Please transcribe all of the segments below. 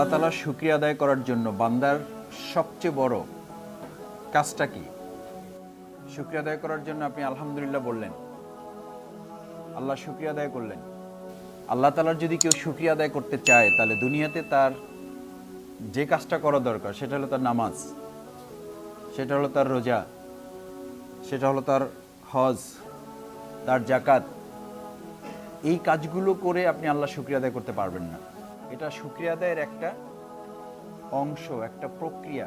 আল্লাহ তাআলার শুকরিয়া আদায় করার জন্য বান্দার সবচেয়ে বড় কাজটা কি? শুকরিয়া আদায় করার জন্য আপনি আলহামদুলিল্লাহ বললেন, আল্লাহ শুকরিয়া আদায় করলেন। আল্লাহ তাআলার যদি কেউ শুকরিয়া আদায় করতে চায়, তাহলে দুনিয়াতে তার যে কাজটা করা দরকার সেটা হলো তার নামাজ, সেটা হলো তার রোজা, সেটা হলো তার হজ, তার যাকাত। এই কাজগুলো করে আপনি আল্লাহ শুকরিয়া আদায় করতে পারবেন না। এটা শুকরিয়া আদায়ের একটা অংশ, একটা প্রক্রিয়া,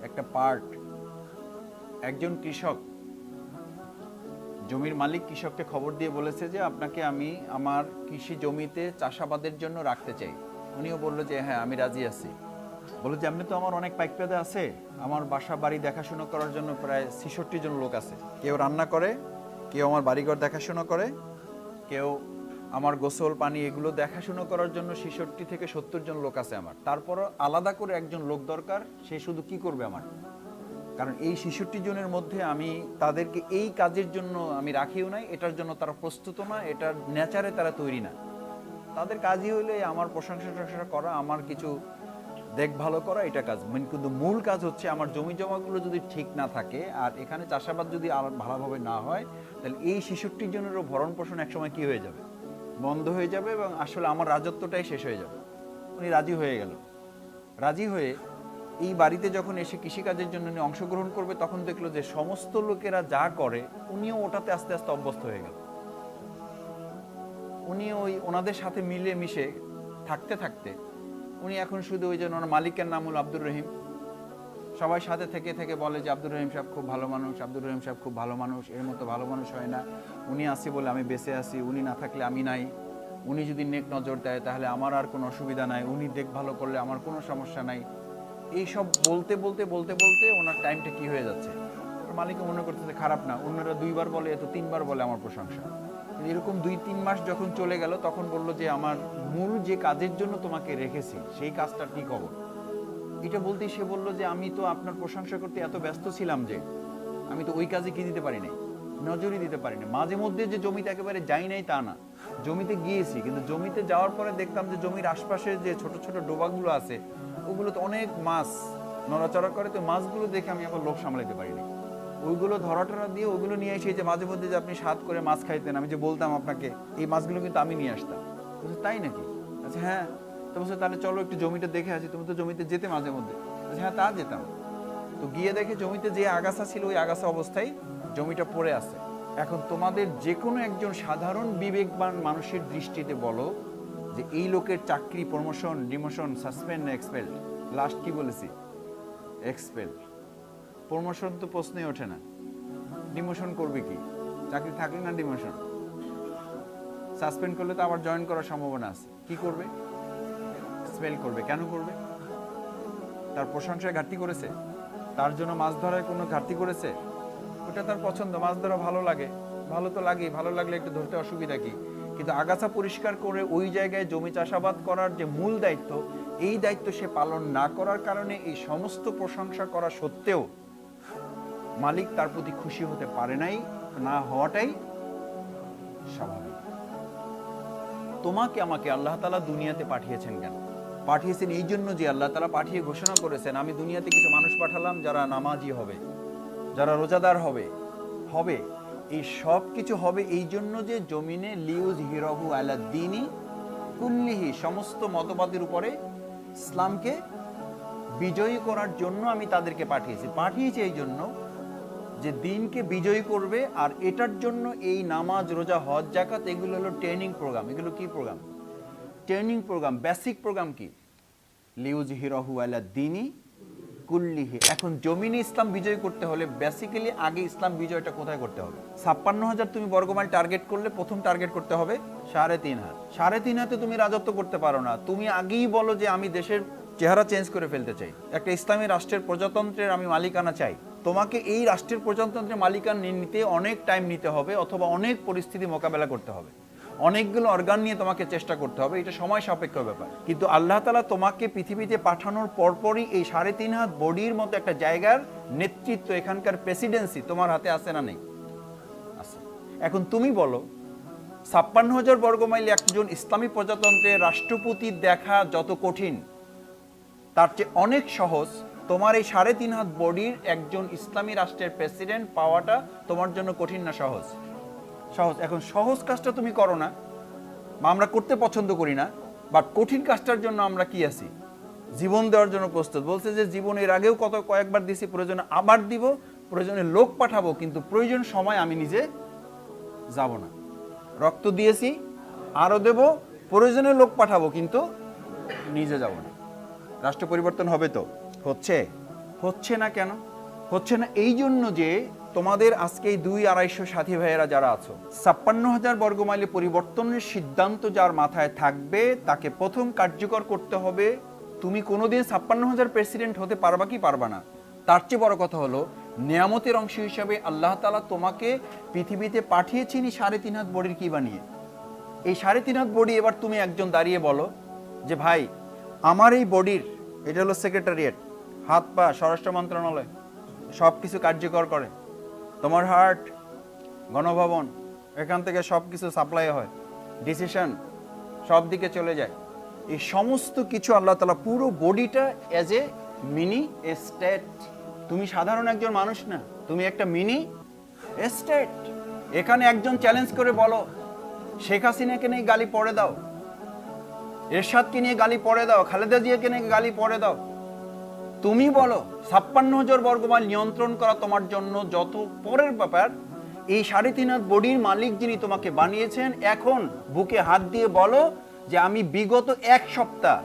একটা পার্ট। একজন কৃষক, জমির মালিক কৃষককে খবর দিয়ে বলেছে যে আপনাকে আমি আমার কৃষি জমিতে চাষাবাদের জন্য রাখতে চাই। উনিও বললো যে হ্যাঁ, আমি রাজি আছি। বললো যে আপনি তো আমার অনেক পাইক পেঁদা আছে, আমার বাসা বাড়ি দেখাশোনা করার জন্য প্রায় ৬৬ জন লোক আছে। কেউ রান্না করে, কেউ আমার বাড়িঘর দেখাশোনা করে, কেউ আমার গোসল পানি এগুলো দেখাশোনা করার জন্য ৬৬ থেকে ৭০ জন লোক আছে আমার। তারপরও আলাদা করে একজন লোক দরকার, সে শুধু কি করবে আমার? কারণ এই ৬৬ জনের মধ্যে আমি তাদেরকে এই কাজের জন্য আমি রাখিও নাই, এটার জন্য তারা প্রস্তুত না, এটার নেচারে তারা তৈরি না। তাদের কাজই হইলে আমার প্রশংসা করা, আমার কিছু দেখভালো করা, এটা কাজ। কিন্তু মূল কাজ হচ্ছে আমার জমি জমাগুলো যদি ঠিক না থাকে আর এখানে চাষাবাদ যদি ভালোভাবে না হয়, তাহলে এই ৬৬ জনেরও ভরণ পোষণ একসময় কি হয়ে যাবে? বন্ধ হয়ে যাবে এবং আসলে আমার রাজত্বটাই শেষ হয়ে যাবে। উনি রাজি হয়ে গেল। রাজি হয়ে এই বাড়িতে যখন এসে কৃষিকাজের জন্য উনি অংশগ্রহণ করবে, তখন দেখলো যে সমস্ত লোকেরা যা করে উনিও ওটাতে আস্তে আস্তে অভ্যস্ত হয়ে গেল। উনি ওনাদের সাথে মিলে মিশে থাকতে থাকতে উনি এখন শুধু ওই জন্য ওনার মালিকের নাম হলো আব্দুর রহিম। সবাই সাথে থেকে থেকে বলে যে আব্দুর রহিম সাহেব খুব ভালো মানুষ, আব্দুর রহিম সাহেব খুব ভালো মানুষ, এর মতো ভালো মানুষ হয় না। উনি আসি বলে আমি বেঁচে আছি, উনি না থাকলে আমি নাই। উনি যদি নেক নজর দেয় তাহলে আমার আর কোনো অসুবিধা নাই, উনি দেখভালো করলে আমার কোনো সমস্যা নাই। এইসব বলতে বলতে বলতে বলতে ওনার টাইমটা কি হয়ে যাচ্ছে, মালিকও মনে করতেছে খারাপ না, অন্যরা ২ বার বলে, এত ৩ বার বলে আমার প্রশংসা। এরকম ২-৩ মাস যখন চলে গেল, তখন বললো যে আমার মূল যে কাজের জন্য তোমাকে রেখেছি সেই কাজটার কি খবর? এটা বলতেই সে বললো যে আমি তো আপনার প্রশংসা করতে এত ব্যস্ত ছিলাম যে আমি তো ওই কাজে কি দিতে পারি নাই, নজরই দিতে পারি না। মাঝে মধ্যে যে জমিতে একেবারে যাই নাই তা না, জমিতে গিয়েছি, কিন্তু জমিতে যাওয়ার পরে দেখতাম যে জমির আশপাশে যে ছোট ছোট ডোবাগুলো আছে ওগুলো তো অনেক মাছ নড়াচড়া করে, তো মাছগুলো দেখে আমি আবার লোভ সামলাইতে পারি না। ওইগুলো ধরা টরা দিয়ে ওগুলো নিয়ে এসে যে মাঝে মধ্যে যে আপনি স্বাদ করে মাছ খাইতেন, আমি যে বলতাম আপনাকে এই মাছগুলো কিন্তু আমি নিয়ে আসতাম। বলছে তাই নাকি? আচ্ছা হ্যাঁ। তো বলছে তাহলে চলো একটু জমিটা দেখে আসি, তুমি তো জমিতে যেতে মাঝে মধ্যে। হ্যাঁ তা যেতাম। তো গিয়ে দেখে জমিতে যে আগাছা ছিল ওই আগাছা অবস্থায় জমিটা পড়ে আছে। এখন তোমাদের যে কোনো একজন সাধারণ বিবেকবান মানুষের দৃষ্টিতে বলো যে এই লোকের চাকরি, প্রমোশন, ডিমোশন, সাসপেন্ড না এক্সপেল্ড? লাস্ট কি বলেছি? এক্সপেল্ড। প্রমোশন তো প্রশ্নই ওঠে না। ডিমোশন করবে কি? চাকরি থাকলে না ডিমোশন। সাসপেন্ড করলে তো আবার জয়েন করার সম্ভাবনা আছে। কি করবে? এক্সপেল করবে। কেন করবে? তার প্রশংসায় ঘাটতি করেছে? তার জন্য মাছ ধরায় কোনো ঘাটতি করেছে? ওটা তার পছন্দ, মাছ ধরা ভালো লাগে, ভালো তো লাগেই, ভালো লাগলে একটু ধরতে অসুবিধা কি? কিন্তু আগাছা পরিষ্কার করে ওই জায়গায় জমি চাষাবাদ করার যে মূল দায়িত্ব, এই দায়িত্ব সে পালন না করার কারণে এই সমস্ত প্রশংসা করা সত্ত্বেও মালিক তার প্রতি খুশি হতে পারে নাই, না হওয়াটাই স্বাভাবিক। তোমাকে আমাকে আল্লাহ তাআলা দুনিয়াতে পাঠিয়েছেন কেন? পাঠিয়েছেন এই জন্য যে আল্লাহ তাআলা পাঠিয়ে ঘোষণা করেছেন আমি দুনিয়াতে কিছু মানুষ পাঠালাম যারা নামাজি হবে, যারা রোজাদার হবে। এই সব কিছু হবে এই জন্য যে জমিনে লিউযহিরাহু আলা দ্বীনি কুল্লিহি, সমস্ত মতবাদের উপরে ইসলামকে বিজয়ী করার জন্য আমি তাদেরকে পাঠিয়েছি এই জন্য যে দিনকে বিজয়ী করবে। আর এটার জন্য এই নামাজ, রোজা, হজ, যাকাত এগুলো হলো ট্রেনিং প্রোগ্রাম। এগুলো কি program? Training program, basic program. কি? লিউযহিরাহু আলা দ্বীনি কুল্লিহি। এখন জমিনে ইসলাম বিজয় করতে হলে বেসিক্যালি আগে ইসলাম বিজয়টা কোথায় করতে হবে? ৫৬,০০০ তুমি বর্গমাইল টার্গেট করলে প্রথম টার্গেট করতে হবে ৩.৫ হাত। ৩.৫ হাতে তুমি রাজত্ব করতে পারো না। তুমি আগেই বলো যে আমি দেশের চেহারা চেঞ্জ করে ফেলতে চাই, একটা ইসলামী রাষ্ট্রের প্রজাতন্ত্রের আমি মালিকানা চাই। তোমাকে এই রাষ্ট্রের প্রজাতন্ত্রের মালিকানা নিতে অনেক টাইম নিতে হবে, অথবা অনেক পরিস্থিতি মোকাবেলা করতে হবে, অনেকগুলো অর্গান নিয়ে তোমাকে চেষ্টা করতে হবে। এটা সময় সাপেক্ষ ব্যাপার। কিন্তু আল্লাহ তাআলা তোমাকে পৃথিবীতে পাঠানোর পরপরই এই ৩.৫ হাত বডির মতো একটা জায়গার নেতৃত্ব, এখানকার প্রেসিডেন্সি তোমার হাতে আছে না নেই? আছে। এখন তুমি বলো ৫৬,০০০ বর্গমাইল একজন ইসলামী প্রজাতন্ত্রের রাষ্ট্রপতি দেখা যত কঠিন, তার চেয়ে অনেক সহজ তোমার এই 3.5 হাত বডির একজন ইসলামী রাষ্ট্রের প্রেসিডেন্ট পাওয়াটা তোমার জন্য কঠিন না সহজ? সহজ। এখন সহজ কাজটা তুমি করো না, বা আমরা করতে পছন্দ করি না, বাট কঠিন কাজটার জন্য আমরা কি আছি? জীবন দেওয়ার জন্য প্রস্তুত। বলছে যে জীবনের আগেও কয়েকবার দিছি, প্রয়োজনে আবার দিব, প্রয়োজনে লোক পাঠাবো, কিন্তু প্রয়োজন সময় আমি নিজে যাব না। রক্ত দিয়েছি, আরো দেব, প্রয়োজনে লোক পাঠাবো, কিন্তু নিজে যাব না। রাষ্ট্র পরিবর্তন হবে তো? হচ্ছে না কেন? হচ্ছে না এই জন্য যে তোমাদের আজকে এই 200-250 সাথী ভাইয়েরা যারা আছো, 56,000 বর্গমাইলে পরিবর্তনের সিদ্ধান্ত যার মাথায় থাকবে তাকে প্রথম কার্যকর করতে হবে। তুমি কোনোদিন 56,000 প্রেসিডেন্ট হতে পারবা কি পারবা না, তার চেয়ে বড় কথা হলো নিয়ামতের অংশ হিসাবে আল্লাহ তাআলা তোমাকে পৃথিবীতে পাঠিয়েছেন 3.5 হাত বডির কি বানিয়ে। এই 3.5 হাত বডি এবার তুমি একজন দাঁড়িয়ে বলো যে ভাই আমার এই বডির, এটা হলো সেক্রেটারিয়েট, হাত পা স্বরাষ্ট্র মন্ত্রণালয় সব কিছু কার্যকর করে, তোমার হার্ট, গণভবন, এখান থেকে সব কিছু সাপ্লাই হয়, ডিসিশন সব দিকে চলে যায়। এই সমস্ত কিছু আল্লাহ তাআলা পুরো বডিটা এজ এ মিনি স্টেট। তুমি সাধারণ একজন মানুষ না, তুমি একটা মিনি স্টেট। এখানে একজন চ্যালেঞ্জ করে বলো শেখ হাসিনাকে নিয়ে গালি পড়ে দাও, এরশাদকে নিয়ে গালি পড়ে দাও, খালেদা জিয়াকে নিয়ে গালি পড়ে দাও। তুমি বলো 56,000 বর্গমাইল নিয়ন্ত্রণ করা তোমার জন্য যত পরের ব্যাপার, এই 3.5 হাত বডির মালিক যিনি তোমাকে বানিয়েছেন, এখন বুকে হাত দিয়ে বলো যে আমি বিগত 1 সপ্তাহ,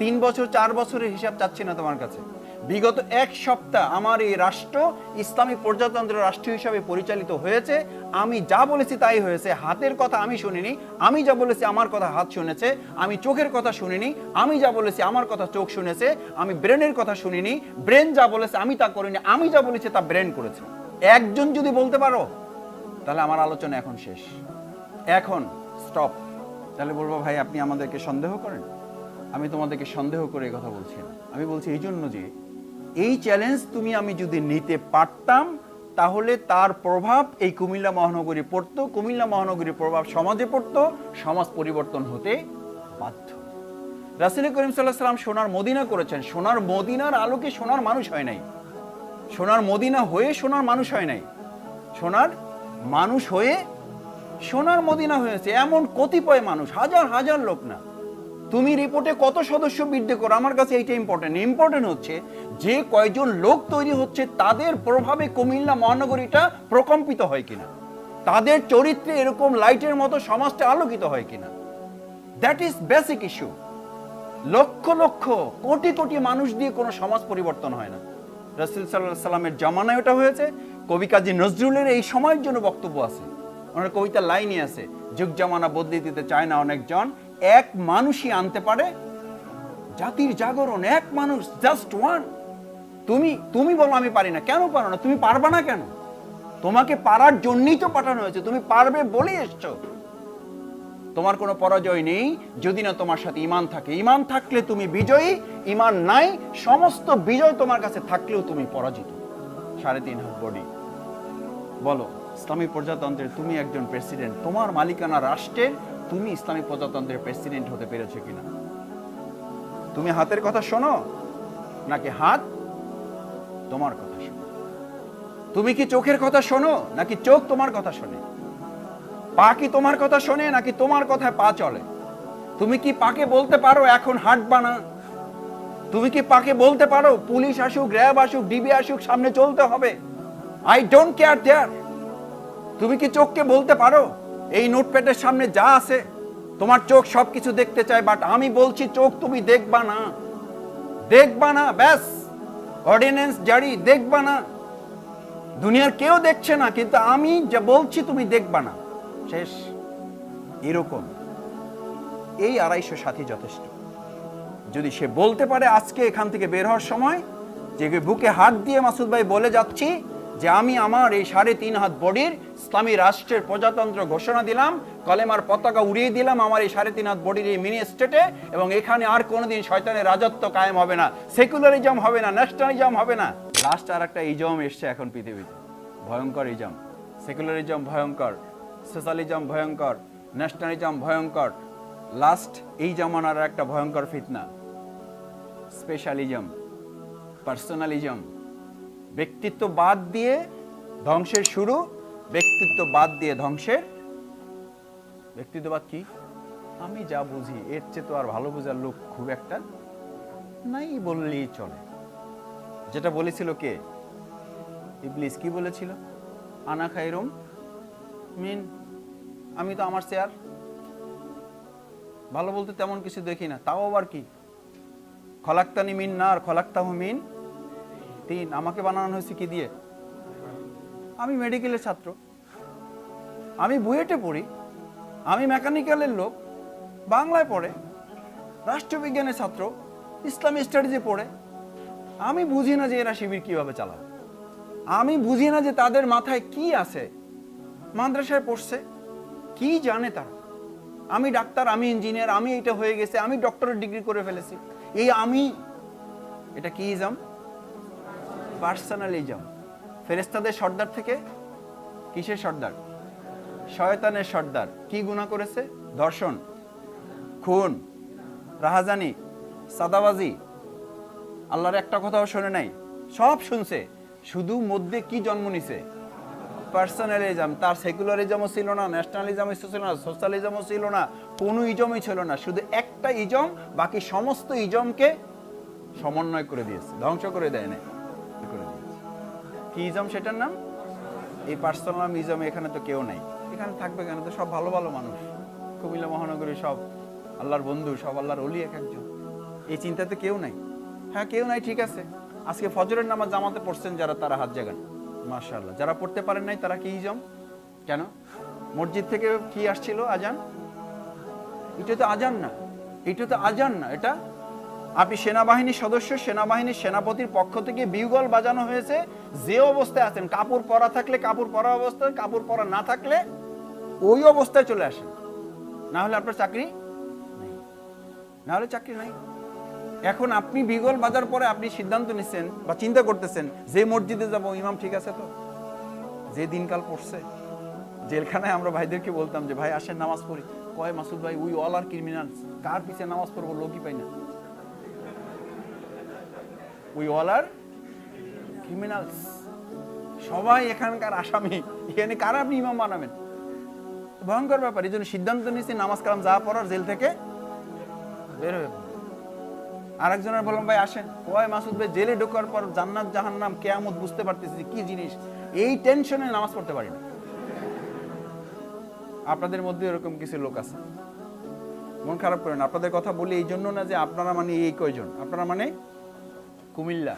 3 বছর 4 বছরের হিসাব চাচ্ছি না তোমার কাছে, বিগত 1 সপ্তাহ আমার এই রাষ্ট্র ইসলামী প্রজাতন্ত্রের রাষ্ট্র হিসাবে পরিচালিত হয়েছে। আমি যা বলেছি তাই হয়েছে। হাতের কথা আমি শুনিনি, আমি যা বলেছি আমার কথা হাত শুনেছে। আমি চোখের কথা শুনিনি, আমি যা বলেছি আমার কথা চোখ শুনেছে। আমি ব্রেনের কথা শুনিনি, ব্রেন যা বলেছে আমি তা করিনি, আমি যা বলেছি তা ব্রেন করেছে। একজন যদি বলতে পারো তাহলে আমার আলোচনা এখন শেষ, এখন স্টপ। তাহলে বলবো ভাই আপনি আমাদেরকে সন্দেহ করেন। আমি তোমাদেরকে সন্দেহ করে এই কথা বলছি না। আমি বলছি এই জন্য যে এই চ্যালেঞ্জ তুমি আমি যদি নিতে পারতাম তাহলে তার প্রভাব এই কুমিল্লা মহানগরী পড়তো, কুমিল্লা মহানগরীর প্রভাব সমাজে পড়তো, সমাজ পরিবর্তন হতে বাধ্য। রাসূল করিম সাল্লাল্লাহু আলাইহি সাল্লাম সোনার মদিনা করেছেন। সোনার মদিনার আলোকে সোনার মানুষ হয় নাই, সোনার মদিনা হয়ে সোনার মানুষ হয় নাই, সোনার মানুষ হয়ে সোনার মদিনা হয়েছে। এমন কতিপয় মানুষ, হাজার হাজার লোক না। তুমি রিপোর্টে কত সদস্য বৃদ্ধি করো, আমার কাছে এইটা ইম্পর্টেন্ট হচ্ছে যে কয়জন লোক তৈরি হচ্ছে তাদের প্রভাবে কুমিল্লা মহানগরীটা প্রকম্পিত হয় কিনা, তাদের চরিত্রে এরকম লাইটের মতো সমাজটা আলোকিত হয় কিনা। That is basic issue. Lakh lakh crore crore মানুষ দিয়ে কোনো সমাজ পরিবর্তন হয় না। রাসূল সাল্লাল্লাহু আলাইহি সাল্লামের জামানায় ওটা হয়েছে। কবি কাজী নজরুলের এই সময়ের জন্য বক্তব্য আছে, ওনার কবিতার লাইনই আছে, যুগ জামানা বদলে দিতে চায় না অনেকজন, এক মানুষই আনতে পারে জাতির জাগরণ। এক মানুষ, জাস্ট ওয়ান। তুমি বলো আমি পারি না, কেন পারো না? তুমি পারবা না কেন? তোমাকে পারার জন্যই তো পাঠানো হয়েছে, তুমি পারবে বলেই এসছো। তোমার কোনো পরাজয় নেই যদি না তোমার সাথে ঈমান থাকে। ঈমান থাকলে তুমি বিজয়ী, ঈমান নাই সমস্ত বিজয় তোমার কাছে থাকলেও তুমি পরাজিত। 3.5 হাত বডি। বলো ইসলামী প্রজাতন্ত্রের তুমি একজন প্রেসিডেন্ট, তোমার মালিকানা রাষ্ট্রের তুমি ইসলামী প্রজাতন্ত্রের প্রেসিডেন্ট হতে পেরেছো কিনা? তুমি হাতের কথা শোনো নাকি হাত তোমার কথা শোনো? তুমি কি চোখের কথা শোনো নাকি চোখ তোমার কথা শোনে? পা কি তোমার কথা শোনে নাকি তোমার কথায় পা চলে? তুমি কি পাকে বলতে পারো এখন হাঁটবা না? তুমি কি পাকে বলতে পারো পুলিশ আসুক, র্যাব আসুক, ডিবি আসুক, সামনে চলতে হবে? আই ডোন্ট কেয়ার দেয়ার। তুমি কি চোখকে বলতে পারো এই নোটপ্যাডের সামনে যা আছে তোমার চোখ সবকিছু দেখতে চায়, বাট আমি বলছি চোখ তুমি দেখবা না, দেখবা না, ব্যাস। অর্ডিন্যান্স জারি, দেখবা না। দুনিয়ার কেউ দেখছে না, কিন্তু আমি যা বলছি তুমি দেখবা না, শেষ। এরকম এই 250 সাথী যথেষ্ট। যদি সে বলতে পারে আজকে এখান থেকে বের হওয়ার সময় যে বুকে হাত দিয়ে মাসুদ ভাই বলে যাচ্ছি যে আমি আমার এই 3.5 হাত বডির ইসলামী রাষ্ট্রের প্রজাতন্ত্র ঘোষণা দিলাম, কলেমার পতাকা উড়িয়ে দিলাম আমার এই 3.5 হাত বডির এই মিনি স্টেটে, এবং এখানে আর কোনোদিন শয়তানের রাজত্ব কায়েম হবে না, সেকুলারিজম হবে না, ন্যাশনালিজম হবে না। লাস্ট আর একটা ইজম এসছে এখন পৃথিবীতে, ভয়ঙ্কর ইজম। সেকুলারিজম ভয়ঙ্কর, সোশ্যালিজম ভয়ঙ্কর, ন্যাশনালিজম ভয়ঙ্কর। লাস্ট এই জামানার একটা ভয়ঙ্কর ফিতনা, স্পেশালিজম, পার্সোনালিজম। ব্যক্তিত্ব বাদ দিয়ে ধ্বংসের শুরু, ব্যক্তিত্ব বাদ দিয়ে ধ্বংসের। ব্যক্তিত্ববাদ কি? আমি যা বুঝি এর চেয়ে তো আর ভালো বোঝার লোক খুব একটা নাই বললেই চলে। যেটা বলেছিল কে? ইবলিস। কি বলেছিল? আনা খায়রুম মিন, আমি তো আমার চেয়ার ভালো বলতে তেমন কিছু দেখি না। তাও আবার কি? খলাক্তানি মিন নার খলাক্তাহু মিন তিন, আমাকে বানানো হয়েছে কি দিয়ে? আমি মেডিকেলের ছাত্র, আমি বুয়েটে পড়ি, আমি মেকানিক্যালের লোক, বাংলায় পড়ে, রাষ্ট্রবিজ্ঞানের ছাত্র, ইসলামিক স্টাডিজে পড়ে। আমি বুঝি না যে এরা শিবির কিভাবে চালাবে, আমি বুঝি না যে তাদের মাথায় কি আছে। মাদ্রাসায় পড়ছে, কি জানে তারা? আমি ডাক্তার, আমি ইঞ্জিনিয়ার, আমি এটা হয়ে গেছে, আমি ডক্টরেট ডিগ্রি করে ফেলেছি। এই আমি, এটা কি ইজম? পার্সোনালিজম। ফেরেশতাদের সর্দার থেকে কিসের সর্দার? শয়তানের সর্দার। কি গুনাহ করেছে? ধর্ষণ, খুন, রাহাজানি, সাদাবাজি। আল্লাহর একটা কথাও শোনে নাই, সব শুনছে। শুধু মধ্যে কি জন্ম নিছে? পার্সোনালিজম। তার সেকুলারিজমও ছিল না, ন্যাশনালিজমও ছিল না, সোশ্যালিজমও ছিল না, কোনো ইজমই ছিল না। শুধু একটা ইজম, বাকি সমস্ত ইজমকে সমন্বয় করে দিয়েছে, ধ্বংস করে দেয় না, করে দিয়েছে। কি ইজম সেটার নাম? এই পার্সোনাল ইজম। এখানে তো কেউ নাই, এখানে থাকবে কেন? তো সব ভালো ভালো মানুষ, কুমিল্লা মহানগরী সব আল্লাহর বন্ধু, সব আল্লাহর ওলি এক একজন। এই চিন্তাতে কেউ নাই। হ্যাঁ, কেউ নাই, ঠিক আছে। আজকে ফজরের নামাজ জামাতে পড়ছেন যারা, তারা হাত জাগান, মাশাআল্লাহ। যারা পড়তে পারেন নাই তারা কি ইজম? কেন? মসজিদ থেকে কি আসছিল? আজান। এটা তো আজান না, এটা তো আজান না। এটা আপনি সেনাবাহিনীর সদস্য, সেনাবাহিনীর সেনাপতির পক্ষ থেকে বিউগল বাজানো হয়েছে। যে অবস্থায় আছেন, কাপড় পরা থাকলে কাপড় পরা অবস্থায়, কাপড় পরা না থাকলে ওই অবস্থায় চলে আসেন। না হলে আপনার চাকরি নেই, না হলে চাকরি নাই। এখন আপনি বিগল বাজার পরে আপনি সিদ্ধান্ত নিচ্ছেন বা চিন্তা করতেছেন যে মসজিদে যাব, ইমাম ঠিক আছে তো? যে দিনকাল পড়ছে, জেলখানায় আমরা ভাইদেরকে বলতাম যে ভাই আসেন নামাজ পড়ি। কয় মাসুদ ভাই, উই অল আর ক্রিমিনালস। কার পিছে নামাজ পড়বো? লোকই পাই না। উই অল আর ক্রিমিনালস, সবাই এখানকার আসামি। এখানে কারা আপনি ইমাম বানাবেন? ভয়ঙ্কর ব্যাপার। এই জন্য সিদ্ধান্ত নিচ্ছি নামাজ কালাম যা পড়ার জেল থেকে বের হয়ে। আরেকজনের বললাম ভাই আসেন। কয় মাসুদ ভাই, জেলে ঢোকার পর জান্নাত জাহান্নাম কিয়ামত বুঝতে পারতেছি কি জিনিস, এই টেনশনে নামাজ পড়তে পারি না। আপনাদের মধ্যে এরকম কিছু লোক আছে, মন খারাপ করেন। আপনাদের কথা বলি এই জন্য না যে আপনারা মানে এই কয়জন, আপনারা মানে কুমিল্লা।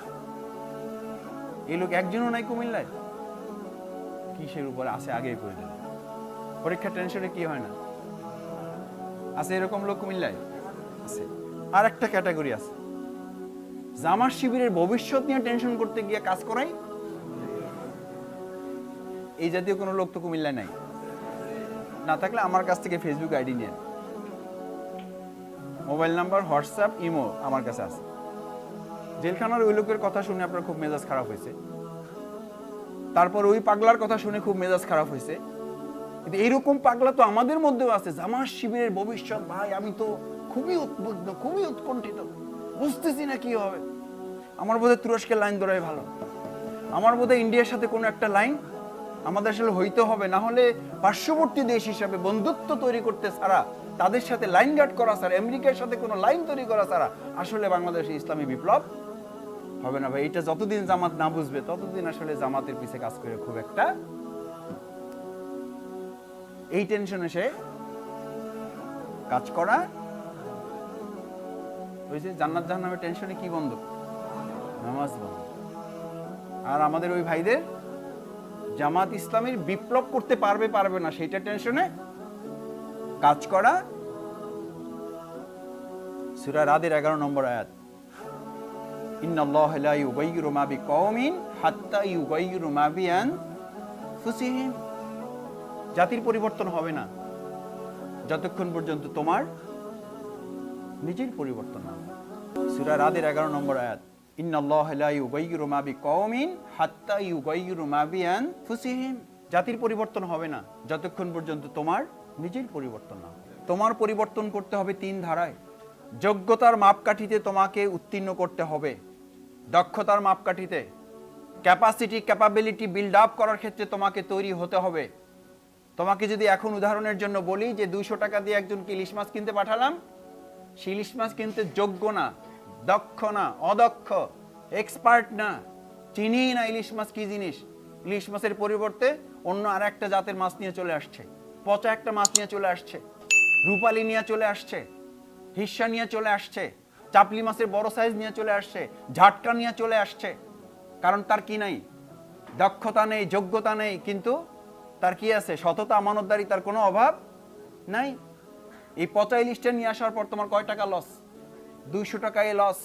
এই লোক একজনও নাই কুমিল্লায়। কিসের উপরে আছে আগে করে দিল। পরীক্ষার টেনশনে কি হয় না? আছে এরকম লোক কুমিল্লায় আছে। আর একটা ক্যাটাগরি আছে, জামাত শিবিরের ভবিষ্যৎ নিয়ে টেনশন করতে গিয়ে কাজ করাই। এই জাতীয় কোনো লোক তো কুমিল্লায় নাই। না থাকলে আমার কাছ থেকে ফেসবুক আইডি নেন, মোবাইল নাম্বার, হোয়াটসঅ্যাপ, ইমো আমার কাছে আছে। জেলখানার ওই লোকের কথা শুনে আপনার খুব মেজাজ খারাপ হয়েছে, তারপর ওই পাগলার কথা শুনে খুব মেজাজ খারাপ হয়েছে। কিন্তু এইরকম পাগলা তো আমাদের মধ্যেও আছে। জামাত শিবিরের ভবিষ্যৎ, ভাই আমি তো খুবই উদ্বিগ্ন, খুবই উৎকণ্ঠিত, বুঝতেছি না কি হবে। আমার বোধহয় তুরস্কের লাইন ধরাই ভালো, আমার বোধহয় ইন্ডিয়ার সাথে কোনো একটা লাইন আমাদের আসলে হইতে হবে। না হলে পার্শ্ববর্তী দেশ হিসাবে বন্ধুত্ব তৈরি করতে ছাড়া, তাদের সাথে লাইন গার্ড করা ছাড়া, আমেরিকার সাথে কোনো লাইন তৈরি করা ছাড়া আসলে বাংলাদেশে ইসলামী বিপ্লব হবে না ভাই। এটা যতদিন জামাত না বুঝবে ততদিন আসলে জামাতের পিছে কাজ করে খুব একটা, এই টেনশনে সে কাজ করা। ওই যে জান্নাত জাহান্নামের টেনশনে কি বন্ধ? নামাজ বন্ধ। আর আমাদের ওই ভাইদের জামাত ইসলামীর বিপ্লব করতে পারবে পারবে না সেইটা টেনশনে কাজ করা। সূরা রাদের 11 নম্বর আয়াত, ইন্নাল্লাহা লা ইউগাইয়িরু মা বিকওমিন হাত্তা ইউগাইয়িরু মা বিআনফুসিহিম। জাতির পরিবর্তন হবে না যতক্ষণ পর্যন্ত তোমার নিজের পরিবর্তন না হয়। সূরা রাদের 11 নম্বর আয়াত, ইন্নাল্লাহা লা ইউগাইয়িরু মা বিকওমিন হাত্তা ইউগাইয়িরু মা বিআনফুসিহিম। জাতির পরিবর্তন হবে না যতক্ষণ পর্যন্ত তোমার নিজের পরিবর্তন না হয়। তোমার পরিবর্তন করতে হবে তিন ধারায়। যোগ্যতার মাপকাঠিতে তোমাকে উত্তীর্ণ করতে হবে, দক্ষতার মাপকাঠিতে, ক্যাপাসিটি ক্যাপাবিলিটি বিল্ড আপ করার ক্ষেত্রে তোমাকে তৈরি হতে হবে। তোমাকে যদি এখন উদাহরণের জন্য বলি যে 200 টাকা দিয়ে একজনকে ইলিশ মাছ কিনতে পাঠালাম, সে ইলিশ মাছ কিনতে যোগ্য না, দক্ষ না, অদক্ষ, এক্সপার্ট না, চিনি না ইলিশ মাছ কি জিনিস। ইলিশ মাছের পরিবর্তে অন্য আর একটা জাতের মাছ নিয়ে চলে আসছে, পচা একটা মাছ নিয়ে চলে আসছে, রূপালি নিয়ে চলে আসছে, হিস্সা নিয়ে চলে আসছে, চাপলি মাছের বড় সাইজ নিয়ে চলে আসছে, ঝাটকা নিয়ে চলে আসছে। কারণ তার কি নাই? দক্ষতা নেই, যোগ্যতা নেই, কিন্তু তার কি আছে? সততা, আমানতদারি, তার কোনো অভাব নাই। এই পচা ইলিশটা নিয়ে আসার পর তোমার কয় টাকা লস? 200 টাকায় লস।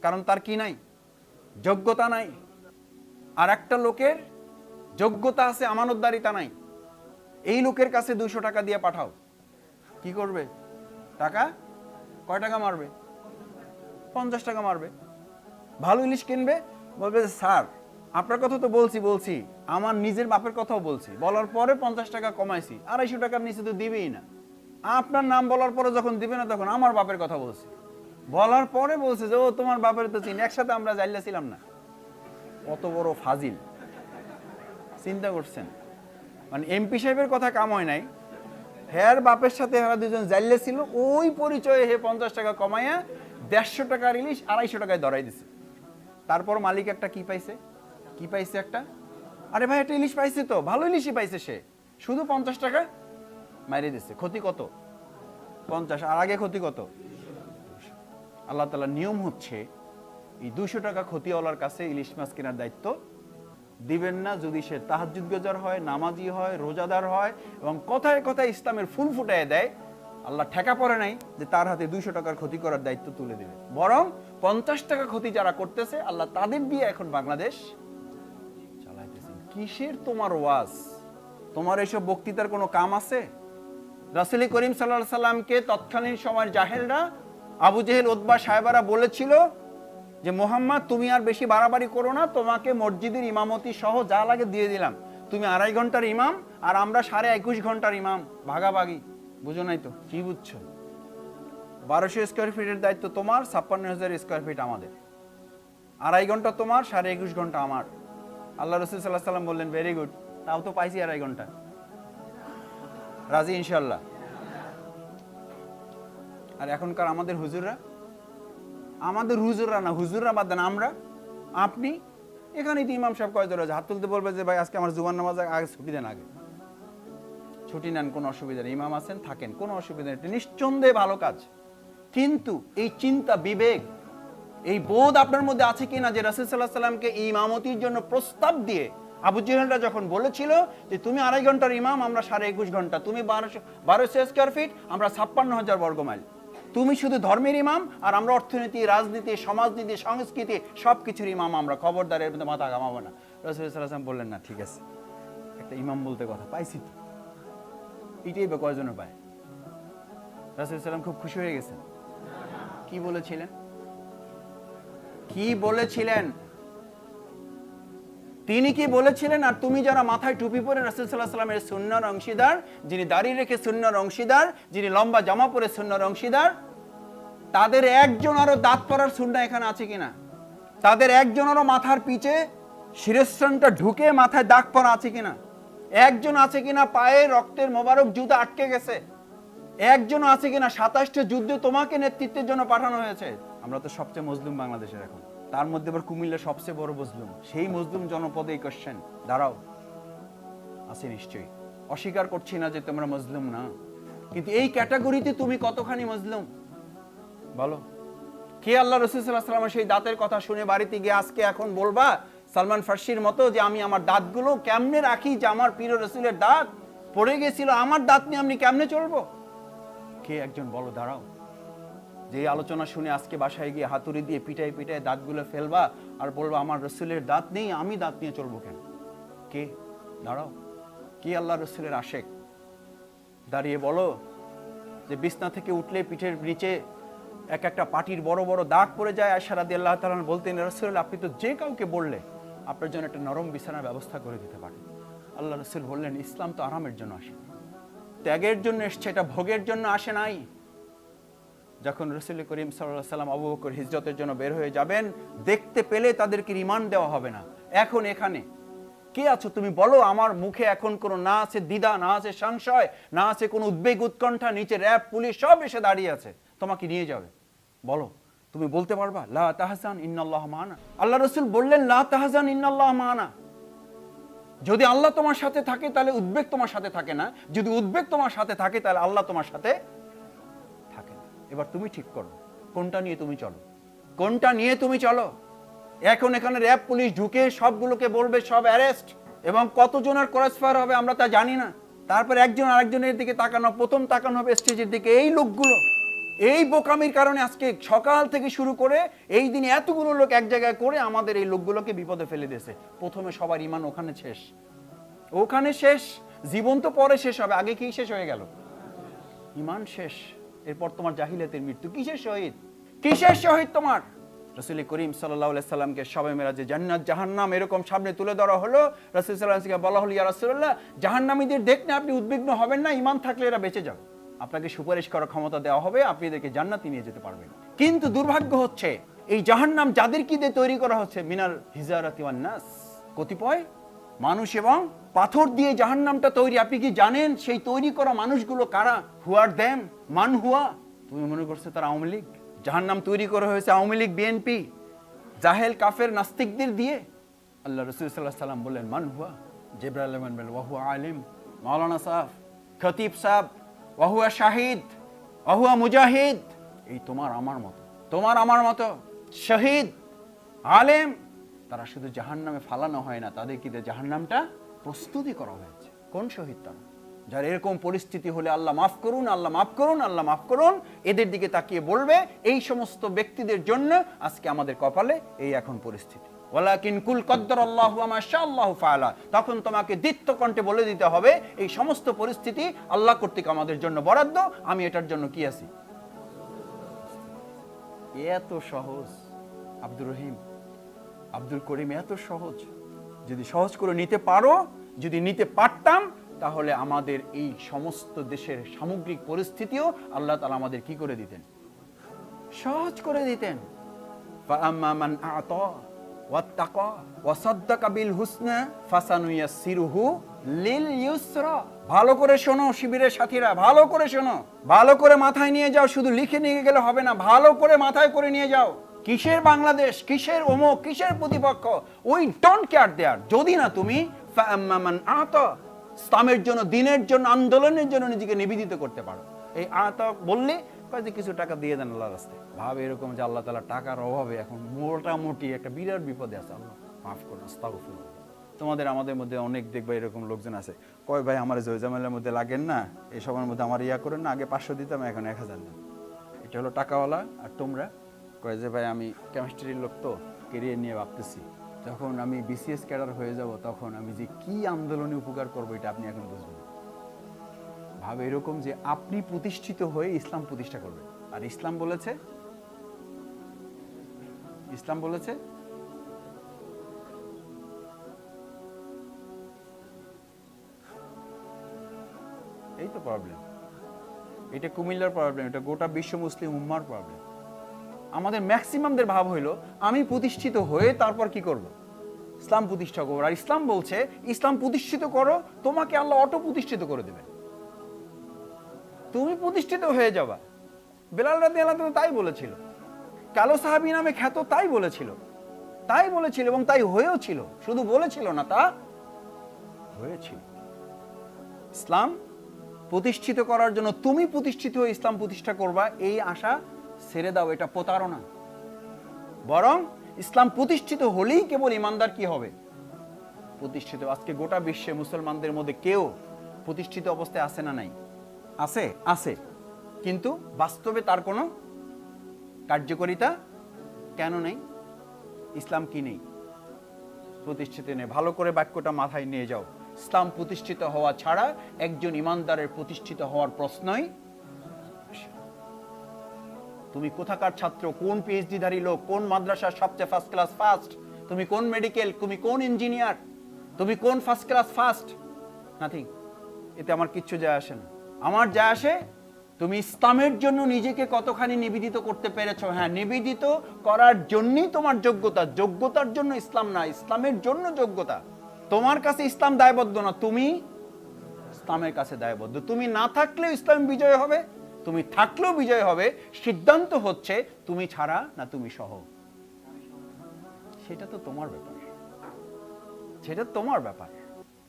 কারণ তার কি নাই? যোগ্যতা নাই। আর একটা লোকের যোগ্যতা আছে, আমানতদারিতা নাই। এই লোকের কাছে 200 টাকা দিয়ে পাঠাও, কি করবে? টাকা কয় টাকা মারবে? 50 টাকা মারবে। ভালো ইলিশ কিনবে, বলবে যে স্যার আপনার কথা তো বলছি, আমার নিজের বাপের কথাও বলছি, বলার পরে 50 টাকা কমাইছি, 250 টাকার নিচে তো দিবেই না। আপনার নাম বলার পরে যখন দিবে না, তখন আমার বাপের কথা বলছি, বলার পরে বলছে যে ও তোমার বাপের তো চিনি, একসাথে আমরা জাইলাছিলাম না। কত বড় ফাজিল, চিন্তা করছেন? মানে এমপি সাহেবের কথা কাম হয় নাই, হের বাপের সাথে এরা দুজন জাইলে ছিল, ওই পরিচয়ে হে 50 টাকা কমাইয়া 150 টাকার ইলিশ 250 টাকায় ধরাই দিছে। তারপর মালিক একটা কি পাইছে? একটা, আরে ভাই একটা ইলিশ পাইছে, তো ভালো ইলিশই পাইছে, সে শুধু 50 টাকা মাইরে দিছে। ক্ষতি কত? 50। আর আগে ক্ষতি কত? আল্লাহ তাআলার নিয়ম হচ্ছে এই 200 টাকা ক্ষতিওয়ালার কাছে ইলিশ মাছ কেনার দায়িত্ব দিবেন না যদি সে তাহাজ্জুদ গুজার হয়, নামাজি হয়, রোজাদার হয় এবং কথায় কথায় ইসলামের ফুল ফুটায় দেয়। আল্লাহ ঠেকা পড়ে নাই যে তার হাতে 200 টাকার ক্ষতি করার দায়িত্ব তুলে দেবে, বরং 50 টাকা ক্ষতি যারা করতেছে আল্লাহ তাদের দিয়ে এখন বাংলাদেশ চালাইতেছেন। কিসের তোমার ওয়াজ? তোমার এইসব বক্তৃতার কোনো কাম আছে? রাসূল করিম সাল্লাল্লাহু আলাইহি সাল্লামকে তৎকালীন সময়ের জাহেলরা, আবু জেহেল, উতবা সাহেবারা বলেছিল যে মোহাম্মদ তুমি আর বেশি বাড়াবাড়ি করো না, তোমাকে মসজিদের ইমামতি সহ যা লাগে দিয়ে দিলাম, তুমি 2.5 ঘন্টার ইমাম আর আমরা 21.5 ঘন্টার ইমাম, ভাগাভাগি। বুঝো নাই তো? কি বুঝছো? 1200 স্কোয়ার ফিটের দায়িত্ব তোমার, 56,000 স্কোয়ার ফিট আমাদের, 2.5 ঘন্টা তোমার, 21.5 ঘন্টা আমার। আল্লাহ রাসূল সাল্লাল্লাহু আলাইহি সাল্লাম বললেন ভেরি গুড, তাও তো পাইছি 2.5 ঘন্টা, রাজি ইনশাল্লাহ। আর এখনকার আমাদের হুজুররা না, হুজুররা বাদ দেন, আমরা, আপনি এখানে ইমাম সাহেব কয় ধরে হাত তুলতে বলবে যে ভাই আজকে আমার জুমার নামাজ আগে ছুটি দেন, আগে ছুটি নেন, কোনো অসুবিধা নেই, ইমাম আছেন থাকেন, কোনো অসুবিধা নেই, নিঃসন্দেহে ভালো কাজ। কিন্তু এই চিন্তা, বিবেক, এই বোধ আপনার মধ্যে আছে কিনা যে রাসূল সাল্লাল্লাহু আলাইহি সাল্লামকে এই ইমামতির জন্য প্রস্তাব দিয়ে আবু জেহেলরা যখন বলেছিল যে তুমি 2.5 ঘন্টার ইমাম, আমরা 21.5 ঘন্টা, তুমি 1200 স্কোয়ার ফিট, আমরা 56,000 বর্গ মাইল, তুমি শুধু ধর্মের ইমাম আর আমরা অর্থনীতি, রাজনীতি, সমাজনীতি, সংস্কৃতি সবকিছুর ইমাম, আমরা খবরদারের মধ্যে মাথা ঘামাবো না। রাসূল সাল্লাল্লাহু আলাইহি সাল্লাম বললেন না, ঠিক আছে, একটা ইমাম বলতে কথা পাইছি তো, এটাই বা কয়জনে পায়? রাসূল সাল্লাল্লাহু আলাইহি সাল্লাম খুব খুশি হয়ে গেছেন। কি বলেছিলেন? তিনি কি বলেছিলেন? আর তুমি যারা মাথায় টুপি পরে রাসূল সাল্লাল্লাহু আলাইহি ওয়াসাল্লামের সুন্নাহর অংশীদার, যিনি দাড়ি রেখে সুন্নাহর অংশীদার, যিনি লম্বা জামা পরে সুন্নাহর অংশীদার, তাদের একজন আরো দাঁত পরার সুন্নাহ এখানে আছে কিনা? তাদের একজনেরও মাথার পিছে শিরস্ত্রাণটা ঢুকে মাথায় দাগ পরা আছে কিনা? একজন আছে কিনা পায়ে রক্তের মোবারক জুতা আটকে গেছে? একজন আছে কিনা 27টা যুদ্ধে তোমাকে নেতৃত্বের জন্য পাঠানো হয়েছে? আমরা তো সবচেয়ে মজলুম বাংলাদেশের এখন, তার মধ্যে আবার কুমিল্লা সবচেয়ে বড় মজলুম। সেই মজলুম জনপদে এই কোশ্চেন দাঁড়াও আছে নিশ্চয়ই, অস্বীকার করছি না যে তোমরা মজলুম না, কিন্তু এই ক্যাটাগরিতে তুমি কতখানি মজলুম বলো? কে আল্লাহ রাসূল সাল্লাল্লাহু আলাইহি ওয়াসাল্লাম সেই দাঁতের কথা শুনে বাড়িতে গিয়ে আজকে এখন বলবা সালমান ফার্সির মতো যে আমি আমার দাঁতগুলো কেমনে রাখি, যে আমার প্রিয় রাসূলের দাঁত পড়ে গেছিল, আমার দাঁত নিয়ে আমি কেমনে চলবো? কে একজন বলো, দাঁড়াও। যে আলোচনা শুনে আজকে বাসায় গিয়ে হাতুড়ি দিয়ে পিটাই পিটাই দাঁতগুলো ফেলবা আর বলবা আমার রাসূলের দাঁত নেই, আমি দাঁত নিয়ে চলবো কেন? কে? দাঁড়াও। কে আল্লাহ রাসূলের আশেক? দাঁড়িয়ে বলো যে বিছনা থেকে উঠলে পিঠের নিচে এক একটা পাটির বড় বড় দাগ পড়ে যায়। আয়েশা রাদিয়াল্লাহু তাআলা বলতেন, রাসূল আপনি তো যে কাউকে বললে আপনার জন্য একটা নরম বিছানার ব্যবস্থা করে দিতে পারেন। আল্লাহ রাসূল বললেন, ইসলাম তো আরামের জন্য আসে, ত্যাগের জন্য এসছে, এটা ভোগের জন্য আসে নাই। যখন রাসূল করিম সাল্লাল্লাহু আলাইহি সাল্লাম আবু বকর হিজরতের জন্য বের হয়ে যাবেন, দেখতে পেলে তাদেরকে রিমান্ড দেওয়া হবে না। এখন এখানে কে আছো তুমি বলো? আমার মুখে এখন কোনো না আছে দ্বিধা, না আছে সংশয়, না আছে কোনো উদ্বেগ উৎকণ্ঠা, নিচে র‍্যাব পুলিশ সব এসে দাঁড়িয়ে আছে, তোমাকে নিয়ে যাবে। বলো, তুমি বলতে পারবা লা তাহজান ইন্নাল্লাহ মা'ানা? আল্লাহ রাসূল বললেন লা তাহজান ইন্নাল্লাহ মা'ানা। যদি আল্লাহ তোমার সাথে থাকে তাহলে উদ্বেগ তোমার সাথে থাকে না, যদি উদ্বেগ তোমার সাথে থাকে তাহলে আল্লাহ তোমার সাথে থাকে না। এবার তুমি ঠিক করো কোনটা নিয়ে তুমি চলো, কোনটা নিয়ে তুমি চলো। এখন এখানে র‍্যাব পুলিশ ঢুকে সবগুলোকে বলবে সব অ্যারেস্ট, এবং কতজনের ক্রসফায়ার হবে আমরা তা জানি না। তারপর একজন আরেকজনের দিকে তাকানো, প্রথম তাকানো হবে স্টেজের দিকে। এই লোকগুলো এই বোকামির কারণে আজকে সকাল থেকে শুরু করে এই দিনে এতগুলো লোক এক জায়গায় করে আমাদের এই লোকগুলোকে বিপদে ফেলে দিয়েছে। প্রথমে সবার ঈমান ওখানে শেষ, ওখানে শেষ। জীবন তো পরে শেষ হবে, আগে কি শেষ হয়ে গেল? ঈমান শেষ। এরপর তোমার জাহিলিয়াতের মৃত্যু। কিসের শহীদ? কিসের শহীদ তোমার? রাসূল করিম সাল্লাল্লাহু আলাইহি সাল্লামকে শবে মেরাজে জান্নাত জাহান্নাম এরকম সামনে তুলে ধরা হলো। রাসূল সাল্লাল্লাহু আলাইহি ওয়াসাল্লামকে বলা হলো, ইয়া রাসূলুল্লাহ, জাহান্নামীদের দেখলে আপনি উদ্বিগ্ন হবেন না, ঈমান থাকলে এরা বেঁচে যাবে, আপনাকে সুপারিশ করার ক্ষমতা দেওয়া হবে, আপনি এদেরকে জান্নাতে নিয়ে যেতে পারবেন। কিন্তু দুর্ভাগ্য হচ্ছে এই জাহান্নাম যাদের কি দিয়ে তৈরি করা হচ্ছে, মিনাল হিজারাতি ওয়ান নাস, কতিপয় মানুষ এবং পাথর দিয়ে জাহান্নামটা তৈরি। আপনি কি জানেন সেই তৈরি করা মানুষগুলো কারা? হু আর দেম? মান হুয়া? তুমি মনে করছো তারা আওয়ামী লীগ? জাহান্নাম তৈরি করা হয়েছে আওয়ামী লীগ, বিএনপি, জাহেল কাফের নাস্তিকদের দিয়ে। আল্লাহ রাসূল সাল্লাল্লাহু আলাইহি ওয়াসাল্লাম বললেন মান হুয়া? জিবরাইল আমিন বললেন ওয়া হুয়া আলিম, মাওলানা সাহেব, খতিব সাহেব, ওয়া হুয়া শাহিদ, ওয়া হুয়া মুজাহিদ। এই তোমার আমার মতো, তোমার আমার মতো শহীদ, আলেম, তারা শুধু জাহান্নামে ফালানো হয় না, তাদের কি জাহান্নামটা প্রস্তুতি করা হয়েছে। কোন শহীদ তারা? যার এরকম পরিস্থিতি হলে আল্লাহ মাফ করুন, আল্লাহ মাফ করুন, আল্লাহ মাফ করুন, এদের দিকে তাকিয়ে বলবে এই সমস্ত ব্যক্তিদের জন্য আজকে আমাদের কপালে এই এখন পরিস্থিতি। ওয়ালাকিন কুল কদ্দারাল্লাহু ওয়া মা শাআল্লাহু ফাআলা। তখন তোমাকে দ্বিত্ব কণ্ঠে বলে দিতে হবে এই সমস্ত পরিস্থিতি আল্লাহ কর্তৃক আমাদের জন্য বরাদ্দ, আমি এটার জন্য কি আছি। এত সহজ আব্দুর রহিম, আব্দুল করিম, এত সহজ। যদি সহজ করে নিতে পারো, যদি নিতে পারতাম, তাহলে আমাদের এই সমস্ত দেশের সামগ্রিক পরিস্থিতিও আল্লাহ তাআলা আমাদের কি করে দিতেন? সহজ করে দিতেন। ফাআম্মা মান আ'তা ওয়াত্তাকা ওয়াসাদ্দাকা বিল হুসনা ফাসানুয়াসসিরুহু লিল ইউসরা। ভালো করে শোনো শিবিরের সাথীরা, ভালো করে শোনো, ভালো করে মাথায় নিয়ে যাও। শুধু লিখে নিয়ে গেলে হবে না, ভালো করে মাথায় করে নিয়ে যাও। কিসের বাংলাদেশ, কিসের অমুক, কিসের প্রতিপক্ষ, উই ডোন্ট কেয়ার দেয়ার। যদি না তুমি ফাআম্মা মান আ'তা, ইসলামের জন্য, দিনের জন্য, আন্দোলনের জন্য নিজেকে নিবেদিত করতে পারো। এই আ'তা বললে কাজে কিছু টাকা দিয়ে দেন আল্লাহর রাস্তায়। ভাবে এরকম যে আল্লাহ তাআলা টাকার অভাবে এখন মোটামুটি একটা বিরাট বিপদে আছে, আল্লাহ মাফ করুন, আস্তাগফিরুল্লাহ। তোমাদের আমাদের মধ্যে অনেক দেখবে এরকম লোকজন আছে, কয় ভাই আমার জয়জামালের মধ্যে লাগেন না, এই সময়ের মধ্যে আমার ইয়া করেন না, আগে 500 দিতাম এখন 1000 দেন। এটা হলো টাকাওয়ালা। আর তোমরা কয় যে ভাই আমি কেমিস্ট্রির লোক তো কেরিয়ার নিয়ে ভাবতেছি, যখন আমি বিসিএস ক্যাডার হয়ে যাব তখন আমি যে কি আন্দোলনে উপকার করবো এটা আপনি এখন বুঝবেন। ভাবে এরকম যে আপনি প্রতিষ্ঠিত হয়ে ইসলাম প্রতিষ্ঠা করবেন। আর ইসলাম বলেছে, ইসলাম বলেছে এই তো প্রবলেম। এটা কুমিল্লার প্রবলেম, এটা গোটা বিশ্ব মুসলিম উম্মার প্রবলেম। আমাদের ম্যাক্সিমামদের ভাব হইলো আমি প্রতিষ্ঠিত হয়ে তারপর কি করব? ইসলাম প্রতিষ্ঠা করবো। আর ইসলাম বলছে ইসলাম প্রতিষ্ঠিত করো, তোমাকে আল্লাহ অটো প্রতিষ্ঠিত করে দেবে, তুমি প্রতিষ্ঠিত হয়ে যাবা। বেলাল রাদিয়াল্লাহু আনহু তাই বলেছিল, কালো সাহাবী নামে খ্যাত তাই বলেছিল, তাই বলেছিল এবং তাই হয়েও ছিল। শুধু বলেছিল না, তা হয়েছিল। ইসলাম প্রতিষ্ঠিত করার জন্য তুমি প্রতিষ্ঠিত হয়ে ইসলাম প্রতিষ্ঠা করবা, এই আশা ছেড়ে দাও, এটা প্রতারণা। বরং ইসলাম প্রতিষ্ঠিত হলেই কেবল ইমানদার কি হবে? প্রতিষ্ঠিত। আজকে গোটা বিশ্বে মুসলমানদের মধ্যে কেউ প্রতিষ্ঠিত অবস্থায় আছে না নাই? আছে, আছে, কিন্তু বাস্তবে তার কোনো কার্যকারিতা কেন নেই? ইসলাম কি নেই? প্রতিষ্ঠিত নেই। ভালো করে বাক্যটা মাথায় নিয়ে যাও। ইসলাম প্রতিষ্ঠিত হওয়া ছাড়া একজন ইমানদারের প্রতিষ্ঠিত হওয়ার প্রশ্নই। তুমি কোথাকার ছাত্র, কোন পিএইচডি ধারী লোক, কোন মাদ্রাসার সবচেয়ে ফার্স্ট ক্লাস ফার্স্ট, তুমি কোন মেডিকেল, তুমি কোন ইঞ্জিনিয়ার, তুমি কোন ফার্স্ট ক্লাস ফার্স্ট, নাথিং। এতে আমার কিচ্ছু যায় আসে না। আমার যা আসে তুমি ইসলামের জন্য নিজেকে কতখানি নিবেদিত করতে পেরেছো। হ্যাঁ, নিবেদিত করার জন্যই তোমার যোগ্যতা, যোগ্যতার জন্য ইসলাম না, ইসলামের জন্য যোগ্যতা। তোমার কাছে ইসলাম দায়বদ্ধ না, তুমি ইসলামের কাছে দায়বদ্ধ। তুমি না থাকলেও ইসলাম বিজয় হবে, তুমি থাকলেও বিজয় হবে। সিদ্ধান্ত হচ্ছে তুমি ছাড়া না তুমি সহ। সেটা তো তোমার ব্যাপার, সেটা তোমার ব্যাপার।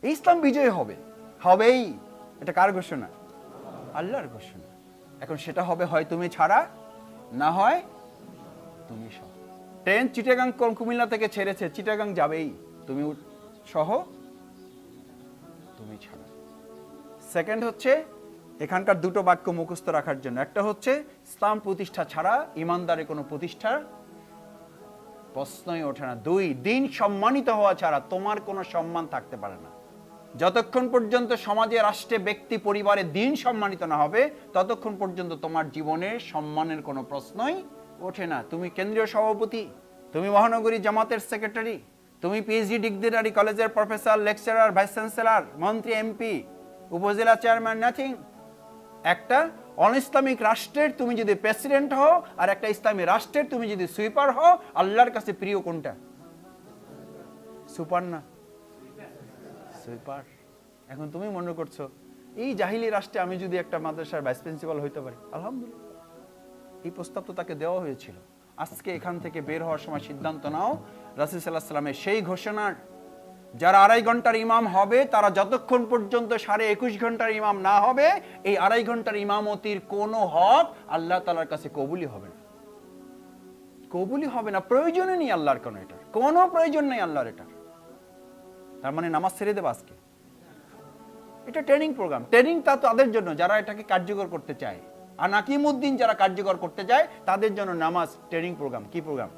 ইসলাম বিজয় হবে, হবেই। এটা কার ঘোষণা? আল্লাহর ঘোষণা। এখন সেটা হবে হয় তুমি ছাড়া, না হয় তুমি সহ। ট্রেন চিটাগাং কুমিল্লা থেকে ছেড়েছে, চিটাগাং যাবেই, তুমি সহ, তুমি ছাড়া। সেকেন্ড হচ্ছে এখানকার দুটো বাক্য মুখস্থ রাখার জন্য। একটা হচ্ছে ইসলাম প্রতিষ্ঠা ছাড়া ইমানদারের কোনো প্রতিষ্ঠার প্রশ্নই ওঠে না। দুই, দিন সম্মানিত হওয়া ছাড়া তোমার কোনো সম্মান থাকতে পারে না। যতক্ষণ পর্যন্ত সমাজে, রাষ্ট্রে, ব্যক্তি, পরিবারে দিন সম্মানিত না হবে, ততক্ষণ পর্যন্ত তোমার জীবনে সম্মানের কোনো প্রশ্নই ওঠে না। তুমি কেন্দ্রীয় সভাপতি, তুমি মহানগরী জামাতের সেক্রেটারি, তুমি পিএইচডি ডিগ্রিধারী কলেজের প্রফেসর, লেকচারার, ভাইস চ্যান্সেলর, মন্ত্রী, এমপি, উপজেলা চেয়ারম্যান, নাথিং। একটা অনইসলামিক রাষ্ট্রের তুমি যদি প্রেসিডেন্ট হও, আর একটা ইসলামী রাষ্ট্রের তুমি যদি সুইপার হও, আল্লাহর কাছে প্রিয় কোনটা? সুপার না সুইপার। এখন তুমি মনে করছো এই জাহিলি রাষ্ট্রে আমি যদি একটা মাদ্রাসার ভাইস প্রিন্সিপাল হইতে পারি, আলহামদুলিল্লাহ। এই প্রস্তাব তো তাকে দেওয়া হয়েছিল। আজকে এখান থেকে বের হওয়ার সময় সিদ্ধান্ত নাও রাসূল সাল্লাল্লাহু আলাইহি ওয়াসাল্লামের সেই ঘোষণার, যারা 2.5 ঘন্টার ইমাম হবে তারা যতক্ষণ পর্যন্ত 21.5 ঘন্টার ইমাম না হবে, এই 2.5 ঘন্টার ইমামতির কোনো হক আল্লাহ তাআলার কাছে কবুলই হবে না, কবুলই হবে না। প্রয়োজনই নেই আল্লাহর, কোনো প্রয়োজন নেই আল্লাহর এটার। তার মানে নামাজ ছেড়ে দেবে আজকে? এটা ট্রেনিং প্রোগ্রাম। ট্রেনিং তা তাদের জন্য যারা এটাকে কার্যকর করতে চায়। আর নাকিমউদ্দিন যারা কার্যকর করতে চায় তাদের জন্য নামাজ ট্রেনিং প্রোগ্রাম। কি প্রোগ্রাম?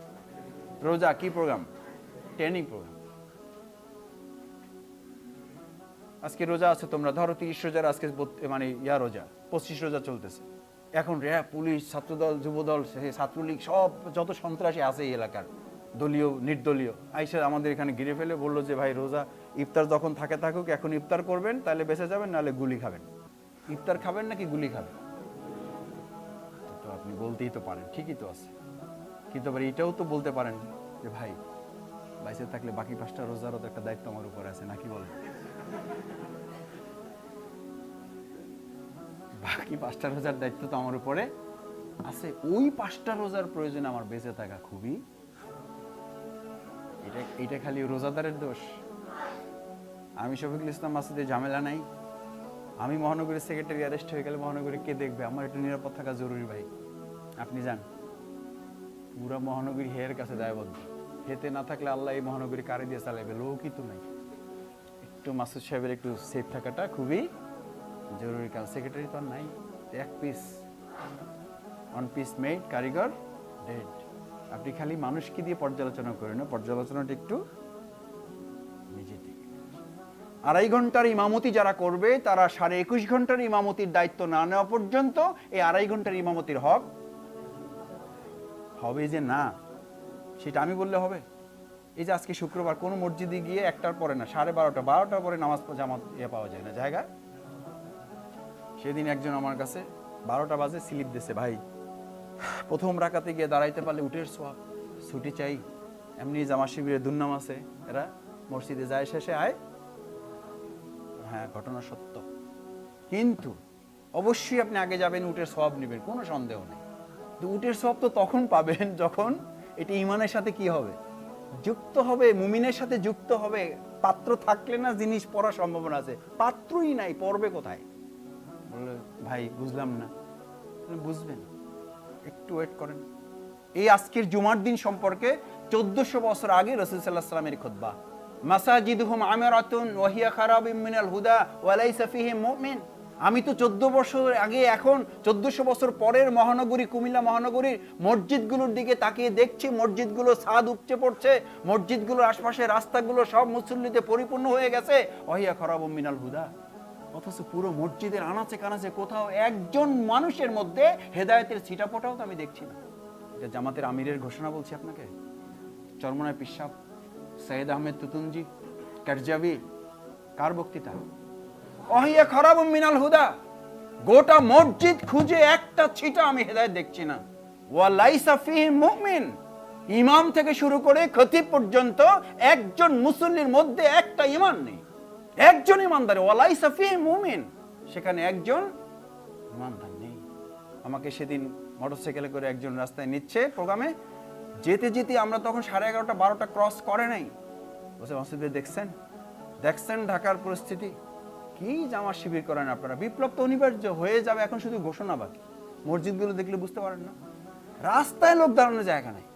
রোজা কি প্রোগ্রাম? Training programme. আজকে রোজা আছে, তোমরা ধরো 30 রোজার আজকে মানে রোজা 25 রোজা চলতেছে। এখন র্যাব, পুলিশ, ছাত্রদল, যুবদল, ছাত্রলীগ, সব যত সন্ত্রাসী আছে এই এলাকার, দলীয় নির্দলীয়, আইসা আমাদের এখানে ঘিরে ফেলে বললো যে ভাই রোজা ইফতার যখন থাকুক, এখন ইফতার করবেন তাহলে বেঁচে যাবেন, নাহলে গুলি খাবেন। ইফতার খাবেন নাকি গুলি খাবেন? তো আপনি বলতেই তো পারেন, ঠিকই তো আছে, কিন্তু আবার এটাও তো বলতে পারেন যে ভাই বাইসে থাকলে বাকি 5টা রোজারও তো একটা দায়িত্ব আমার উপর আছে, নাকি বলেন? বাকি 5টা রোজার দায়িত্ব তো আমার উপরে আছে। ওই 5টা রোজার প্রয়োজন আমার বেঁচে থাকা খুবই, এটা খালি রোজাদারের দোষ। আমি শফিকুল ইসলাম মাসুদের ঝামেলা নাই। আমি মহানগরীর সেক্রেটারি অ্যারেস্ট হয়ে গেলে মহানগরী কে দেখবে? আমার একটু নিরাপদ থাকা জরুরি ভাই। আপনি যান, পুরা মহানগরী হের কাছে দায়বদ্ধ। হেতে না থাকলে আল্লাহ এই মহানগরী কারে দিয়ে চালাইবে? লোকই তো নাই। একটু মাসুদ সাহেবের একটু সেফ থাকাটা খুবই জরুরি কাজ। সেক্রেটারি তো আর নাই, এক পিস, ওয়ান পিস মেড, কারিগর ডেড। আপনি খালি মানুষকে দিয়ে পর্যালোচনা করেন না, পর্যালোচনাটা একটু নিজে থেকে। 2.5 ঘন্টার ইমামতি যারা করবে তারা 21.5 ঘন্টার ইমামতির দায়িত্ব না নেওয়া পর্যন্ত এই 2.5 ঘন্টার ইমামতির হক হবে যে না, সেটা আমি বললে হবে? এই যে আজকে শুক্রবার কোনো মসজিদে গিয়ে 1টার পরে না, 12টার পরে নামাজ জামাত পাওয়া যায় না জায়গা। সেদিন একজন আমার কাছে 12টা বাজে স্লিপ দিছে, ভাই প্রথম রাকাতে গিয়ে দাঁড়াইতে পারলে উঠের সোয়াব, ছুটি চাই। এমনি জামা শিবিরের দুর্নাম আছে, এরা মসজিদে যায় শেষে আয়। হ্যাঁ, ঘটনা সত্য, কিন্তু অবশ্যই আপনি আগে যাবেন, উটের সোয়াব নেবেন, কোনো সন্দেহ নেই। তো উটের সোয়াব তো তখন পাবেন যখন এটি ঈমানের সাথে কি হবে? যুক্ত হবে, মুমিনের সাথে যুক্ত হবে। পাত্র থাকলে না জিনিস পড়ার সম্ভাবনা আছে, পাত্রই নাই, পড়বে কোথায়? বললে ভাই বুঝলাম না। বুঝবেন, একটু ওয়েট করেন। এই আজকের জুমার দিন সম্পর্কে 1400 বছর আগে রাসূল সাল্লাল্লাহু আলাইহি ওয়াসাল্লামের খুতবা, মাসাজিদুহুম আমিরাতুন ওয়া হিয়া খারাবিম মিনাল হুদা ওয়া লাইসা ফিহিম মুমিন। আমি তো 14 বছর আগে, এখন 1400 বছর পরের মহানগরী কুমিল্লা মহানগরীর মসজিদগুলোর দিকে তাকিয়ে দেখছি, মসজিদগুলো ছাদ উপচে পড়ছে, মসজিদগুলোর আশপাশে রাস্তাগুলো সব মুসল্লিতে পরিপূর্ণ হয়ে গেছে, ওয়া হিয়া খারাবুম মিনাল হুদা। অথচ পুরো মসজিদের আনাচে কানাচে কোথাও একজন মানুষের মধ্যে হেদায়েতের ছিটাফোঁটাও তো আমি দেখছি না। এটা জামাতের আমিরের ঘোষণা বলছি আপনাকে, চরমনায় পিসাব সৈয়দ আহমেদ তুতুনজি কারজাবি, কার বক্তৃতা? ওহিয়া খারাবুম মিনাল হুদা। গোটা মসজিদ খুঁজে একটা ছিটা আমি হেদায়েত দেখছি না। ওয়া লাইসা ফিহি মুমিন, ইমাম থেকে শুরু করে খতিব পর্যন্ত একজন মুসল্লির মধ্যে একটা ঈমান নেই, একজন ঈমানদার। ওয়া লাইসা ফিহি মুমিন, সেখানে একজন ঈমানদার নেই। আমাকে সেদিন মোটরসাইকেলে করে একজন রাস্তায় নিচ্ছে প্রোগ্রামে, যেতে যেতে আমরা তখন 11:30 12টা ক্রস করে নাই। বলছে মাসুদ ভাই দেখছেন ঢাকার পরিস্থিতি, কি জামাত শিবির করেন আপনারা? বিপ্লব তো অনিবার্য হয়ে যাবে, এখন শুধু ঘোষণা বাকি। মসজিদগুলো দেখলে বুঝতে পারেন না, রাস্তায় লোক দাঁড়ানোর জায়গা নাই,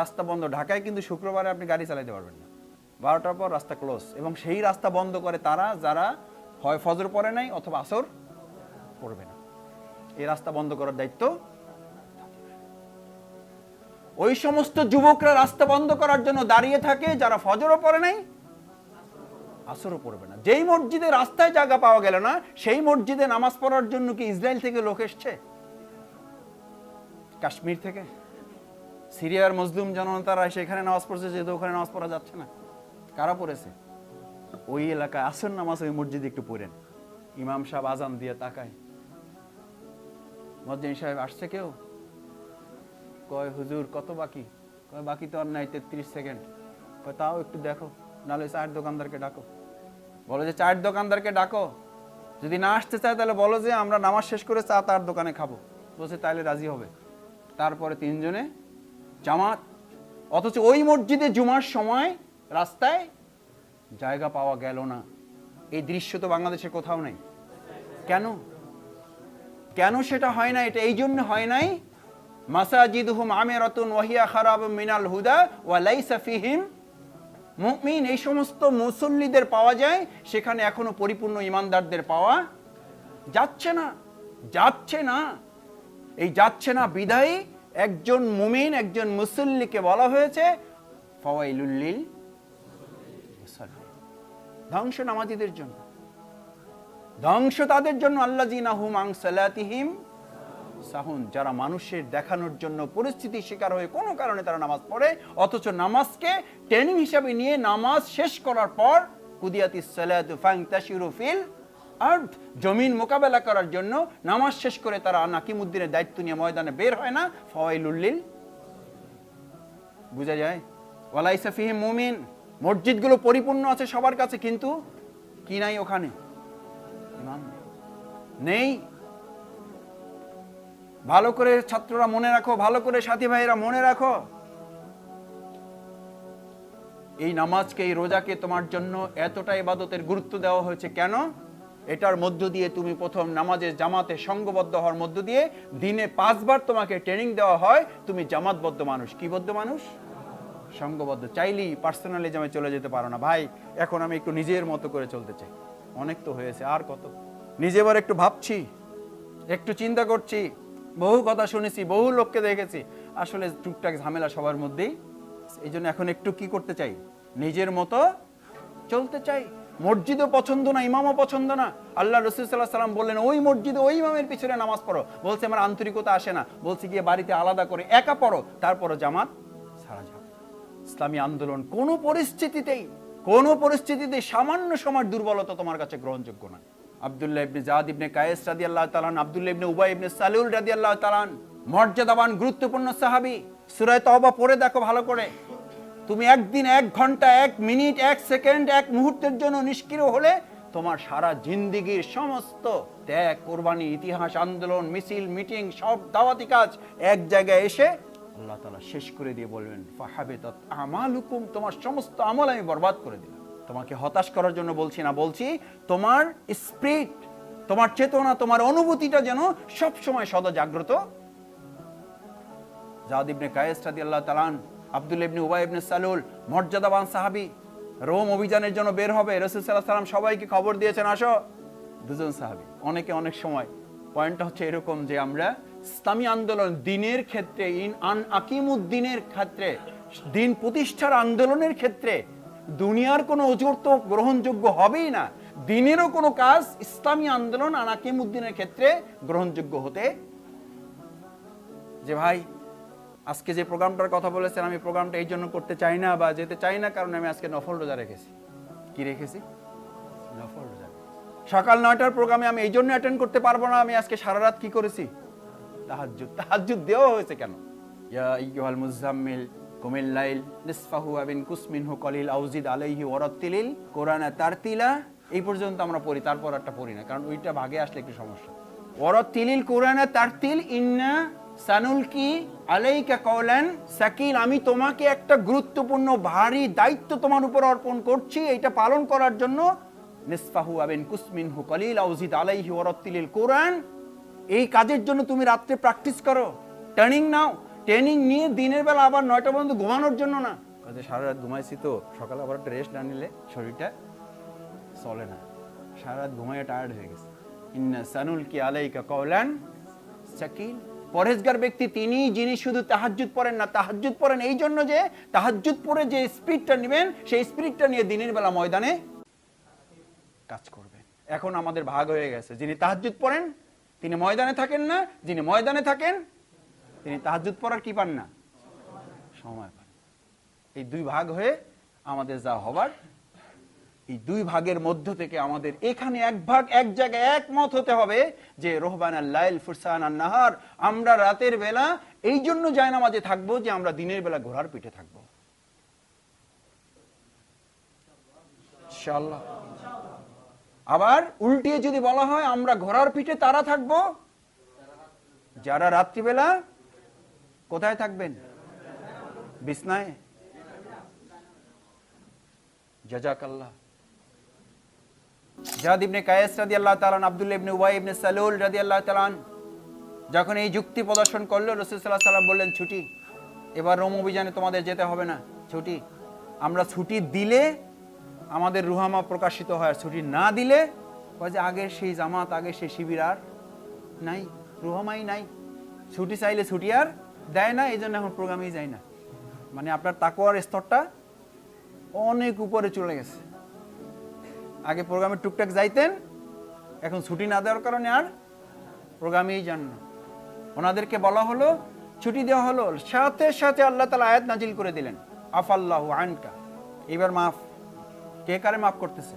রাস্তা বন্ধ। ঢাকায় কিন্তু শুক্রবারে আপনি গাড়ি চালাতে পারবেন না, 12টার পর রাস্তা ক্লোজ। এবং সেই রাস্তা বন্ধ করে তারা যারা হয় ফজর পড়ে নাই অথবা আসর পড়বে না, এই রাস্তা বন্ধ করার দায়িত্ব। ওই সমস্ত যুবকরা রাস্তা বন্ধ করার জন্য দাঁড়িয়ে থাকে যারা ফজরও পড়ে নাই আসরও পড়বে না। যেই মসজিদে রাস্তায় জায়গা পাওয়া গেল না, সেই মসজিদে নামাজ পড়ার জন্য কি ইসরায়েল থেকে লোক এসছে? কাশ্মীর থেকে সিরিয়ার মুসলিম জনতারা সেখানে নামাজ পড়ছে, যেহেতু ওখানে নামাজ পড়া যাচ্ছে না। কারা পড়েছে? ওই এলাকায় আসর নামাজ ওই মসজিদে একটু পড়েন। ইমাম সাহেব আজান দিয়ে তাকায়, মুয়াজ্জিন সাহেব আসছে কেউ? কয় হুজুর কত বাকি? কয় বাকি তো আর নাই, 33 সেকেন্ড। কয় তাও একটু দেখো, নাহলে চায়ের দোকানদারকে ডাকো। বলো যে চায়ের দোকানদারকে ডাকো, যদি না আসতে চায় তাহলে বলো যে আমরা নামাজ শেষ করে চা তার দোকানে খাবো। বলছে তাইলে রাজি হবে। তারপরে 3 জনে জামাত। অথচ ওই মসজিদে জুমার সময় রাস্তায় জায়গা পাওয়া গেল না। এই দৃশ্য তো বাংলাদেশে কোথাও নেই। কেন কেন সেটা হয় না? এটা এই জন্য হয় নাই, মাসাজিদুহুম আমিরাতুন ওয়া হিয়া খারাবুম মিনাল হুদা ওয়া লাইসা ফিহিম মুমিন। এই সমস্ত মুসল্লিদের পাওয়া যায়, সেখানে এখনো পরিপূর্ণ ঈমানদারদের পাওয়া যাচ্ছে না। এই যাচ্ছে না বিদায়ী একজন মুমিন, একজন মুসল্লিকে বলা হয়েছে ফাওয়াইলুল লিল মুসাল্লিন, ধ্বংস নামাজীদের জন্য, ধ্বংস তাদের জন্য। আল্লাযিনা হুম আন সালাতিহিম সাহুন, যারা মানুষের দেখানোর জন্য পরিস্থিতির শিকার হয়ে কোনো কারণে তারা নামাজ পড়ে, অথচ নামাজকে ট্রেনিং হিসাবে নিয়ে নামাজ শেষ করার পর কুদিয়াতিস সালাতু ফান্তাশিরু ফিল আরদ, জমিন মোকাবেলা করার জন্য নামাজ শেষ করে তারা নাকিমুদ্দিনের দায়িত্ব নিয়ে ময়দানে বের হয় না। ফাওয়াইলুল লিল, বুঝা যায়? ওয়ালাইসা ফিহিম মুমিন। মসজিদগুলো পরিপূর্ণ আছে সবার কাছে, কিন্তু কি নাই ওখানে? ইমাম নেই। ভালো করে ছাত্ররা মনে রাখো, ভালো করে সাথী ভাইরা মনে রাখো, এই নামাজকে, এই রোজাকে তোমার জন্য এতটা ইবাদতের গুরুত্ব দেওয়া হয়েছে কেন? এটার মধ্য দিয়ে তুমি প্রথম নামাজে জামাতে সঙ্গবদ্ধ হওয়ার মধ্য দিয়ে দিনে 5 বার তোমাকে ট্রেনিং দেওয়া হয়, তুমি জামাতবদ্ধ মানুষ। কি বদ্ধ মানুষ? সঙ্গবদ্ধ। চাইলেই পার্সোনালিজমে চলে যেতে পারো না। ভাই এখন আমি একটু নিজের মতো করে চলতে চাই, অনেক তো হয়েছে, আর কত? নিজে এবার একটু ভাবছি, একটু চিন্তা করছি, বহু কথা শুনেছি, বহু লোককে দেখেছি, আসলে টুকটাক ঝামেলা সবার মধ্যেই। এই জন্য এখন একটু কি করতে চাই? নিজের মতো চলতে চাই। মসজিদও পছন্দ না, ইমামও পছন্দ না। আল্লাহ রাসূল সাল্লাল্লাহু আলাইহি ওয়াসাল্লাম বললেন ওই মসজিদে ওই ইমামের পিছনে নামাজ পড়ো। বলছে আমার আন্তরিকতা আসে না, বলছে গিয়ে বাড়িতে আলাদা করে একা পড়ো, তারপরও জামাত ছাড়া যাবে। ইসলামী আন্দোলন কোনো পরিস্থিতিতেই সামান্য সময় দুর্বলতা তোমার কাছে গ্রহণযোগ্য না। আব্দুল্লাহ ইবনে জাদ ইবনে কায়েস রাদিয়াল্লাহু তাআলা, আব্দুল্লাহ ইবনে উবাই ইবনে সালুল রাদিয়াল্লাহু তাআলা, মর্যাদাবান গুরুত্বপূর্ণ সাহাবী। সূরা তাওবা পড়ে দেখো ভালো করে। তুমি একদিন, 1 ঘন্টা, 1 মিনিট, 1 সেকেন্ড, 1 মুহূর্তের জন্য নিষ্ক্রিয় হলে তোমার সারা জিন্দেগির সমস্ত ত্যাগ, কোরবানি, ইতিহাস, আন্দোলন, মিছিল, মিটিং, সব দাওয়াতি কাজ এক জায়গায় এসে আল্লাহ তাআলা শেষ করে দিয়ে বলবেন ফাহাবিতাত আমালুকুম, তোমার সমস্ত আমল আমি বরবাদ করে দিলাম। তোমাকে হতাশ করার জন্য বলছি না, বলছি তোমার স্পিরিট, তোমার চেতনা, তোমার অনুভূতিটা যেন সব সময় সদা জাগ্রত। জাদ ইবনে কায়েস রাদিয়াল্লাহু তাআলা, আব্দুল্লাহ ইবনে উবাই ইবনে সালুল, মর্যাদাবান সাহাবী, রোম অভিযানের জন্য বের হবে, রাসূল সাল্লাল্লাহু আলাইহি ওয়াসাল্লাম সবাইকে খবর দিয়েছেন আসো। 2 জন সাহাবী। অনেকে অনেক সময় পয়েন্টটা হচ্ছে এরকম যে আমরা ইসলামী আন্দোলন দিনের ক্ষেত্রে, আকিমুদ্দিনের ক্ষেত্রে, দিন প্রতিষ্ঠার আন্দোলনের ক্ষেত্রে দুনিয়ার কোনো ওজোর তো গ্রহণযোগ্য হবেই না, দিনেরও কোনো কাজ ইসলামী আন্দোলন আকিমুদ্দিনের ক্ষেত্রে গ্রহণযোগ্য হতে। যে ভাই আজকে যে প্রোগ্রামটার কথা বলেছেন, আমি প্রোগ্রামটা এই জন্য করতে চাই না বা যেতে চাই না, কারণ আমি আজকে নফল রোজা রেখেছি। কি রেখেছি? নফল রোজা। সকাল 9টার প্রোগ্রামে আমি এই জন্য অ্যাটেন্ড করতে পারবো না, আমি আজকে সারা রাত কি করেছি? তাহাজ্জুদ দেওয়া হয়েছে কেন? ইয়া আইয়ুহাল মুযাম্মিল কুমিল লাইল নিসফাহু আও ইনকুস মিনহু কলিল আও জিদ আলাইহি ওয়ারাত্তিলিল কুরআনা তারতিলা। এই পর্যন্ত আমরা পড়ি, তারপর একটা পড়ি না, কারণ ওইটা ভাগে আসলে একটু সমস্যা। ওয়ারাত্তিলিল কুরআনা তারতিল ইন্না সানুলকি আলাইকা কওলান সাকিল। আমি তোমাকে একটা গুরুত্বপূর্ণ ভারী দায়িত্ব তোমার উপর অর্পণ করছি, এটা পালন করার জন্য। নিসফাহু আও ইনকুস মিনহু কলিল আও জিদ আলাইহি ওয়ারাত্তিলিল কুরআন। এই কাজের জন্য তুমি রাত্রে প্র্যাকটিস করো, ট্রেনিং নাও। ট্রেনিং নিয়ে দিনের বেলা আবার 9টা পর্যন্ত ঘুমানোর জন্য না। কাজে সারা রাত ঘুমাইছি তো সকালে আবার একটা রেস্ট না নিলে শরীরটা চলে না। সারা রাত ঘুমাইয়া টায়ার্ড হয়ে গেছে। ইন্না সানুলকি আলাইকা কওলান সাকিল। পরহেজগার ব্যক্তি তিনি যিনি শুধু তাহাজ্জুদ পড়েন না, তাহাজ্জুদ পড়েন এই জন্য যে তাহাজ্জুদ পড়ে যে স্পিরিটটা নেবেন, সেই স্পিরিটটা নিয়ে দিনের বেলা ময়দানে কাজ করবেন। এখন আমাদের ভাগ হয়ে গেছে, যিনি তাহাজ্জুদ পড়েন তিনি ময়দানে থাকেন না, যিনি ময়দানে থাকেন তিনি তাহাজ্জুদ পড়ার কি পান না, সময় পান। এই দুই ভাগ হয়ে আমাদের যা হবার, এই দুই ভাগের মধ্য থেকে আমাদের এখানে এক ভাগ এক জায়গায় একমত হতে হবে যে রহবানাল লাইল ফুরসানান নাহার, আমরা রাতের বেলা এই জন্য জায়নামাজে থাকবো যে আমরা দিনের বেলা ঘোড়ার পিঠে থাকবো ইনশাআল্লাহ। আবার উল্টিয়ে যদি বলা হয় আমরা ঘোড়ার পিঠে তারা থাকবো যারা রাত্রিবেলা কোথায় থাকবেন? বিছনায়। জাযাকাল্লাহ। জাদ ইবনে কায়েস রাদিয়াল্লাহু তাআলা, আব্দুল্লাহ ইবনে উবাই ইবনে সালুল রাদিয়াল্লাহু তাআলা যখন এই যুক্তি প্রদর্শন করলো, রাসূল সাল্লাল্লাহু আলাইহি ওয়াসাল্লাম বললেন ছুটি, এবার রোম অভিযানে তোমাদের যেতে হবে না, ছুটি। আমরা ছুটি দিলে আমাদের রুহামা প্রকাশিত হয়, ছুটি না দিলে যে আগের সেই জামাত, আগের সেই শিবির আর নাই, রুহামাই নাই। ছুটি চাইলে ছুটি আর দেয় না, এই জন্য এখন প্রোগ্রামেই যায় না। মানে আপনার তাকওয়ার স্তরটা অনেক উপরে চলে গেছে। আগে প্রোগ্রামে টুকটাক যাইতেন, এখন ছুটি না দেওয়ার কারণে আর প্রোগ্রামেই যান না। ওনাদেরকে বলা হলো, ছুটি দেওয়া হলো, সাথে সাথে আল্লাহ তাআলা আয়াত নাজিল করে দিলেন, আফাল্লাহু আনকা। এইবার মাফ। কে কারে মাফ করতেছে?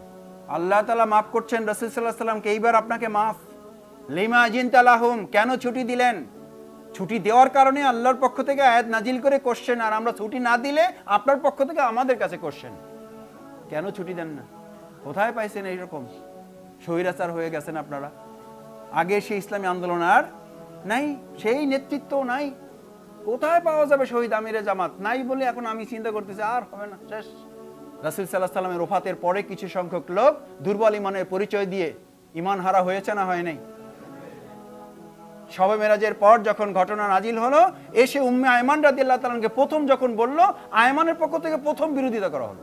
আল্লাহ তাআলা মাফ করছেন রাসূল সাল্লাল্লাহু আলাইহি ওয়াসাল্লামকে, এইবার আপনাকে মাফ। লিমা জিনতা লাহুম, কেন ছুটি দিলেন? ছুটি দেওয়ার কারণে আল্লাহর পক্ষ থেকে আয়াত নাজিল করে কোশ্চেন, আর আমরা ছুটি না দিলে আপনার পক্ষ থেকে আমাদের কাছে কোশ্চেন, কেন ছুটি দেন না? কোথায় পাইছেন এইরকম? স্বৈরাচার হয়ে গেছেন আপনারা। আগে সেই ইসলামী আন্দোলন আর নাই, সেই নেতৃত্ব নাই। কোথায় পাওয়া যাবে শহীদ আমিরে জামাত? নাই বলে এখন আমি চিন্তা করতেছি আর হবে না, শেষ। রাসূল সাল্লাল্লাহু আলাইহি ওয়াসাল্লামের ওফাতের পরে কিছু সংখ্যক লোক দুর্বল ইমানের পরিচয় দিয়ে ইমান হারা হয়েছে না হয় নাই? শবে মেরাজের পর যখন ঘটনা নাজিল হলো, এসে উম্মে আয়মান রাদিয়াল্লাহু তাআলা আনহাকে প্রথম যখন বলল, আয়মানের পক্ষ থেকে প্রথম বিরোধিতা করা হলো।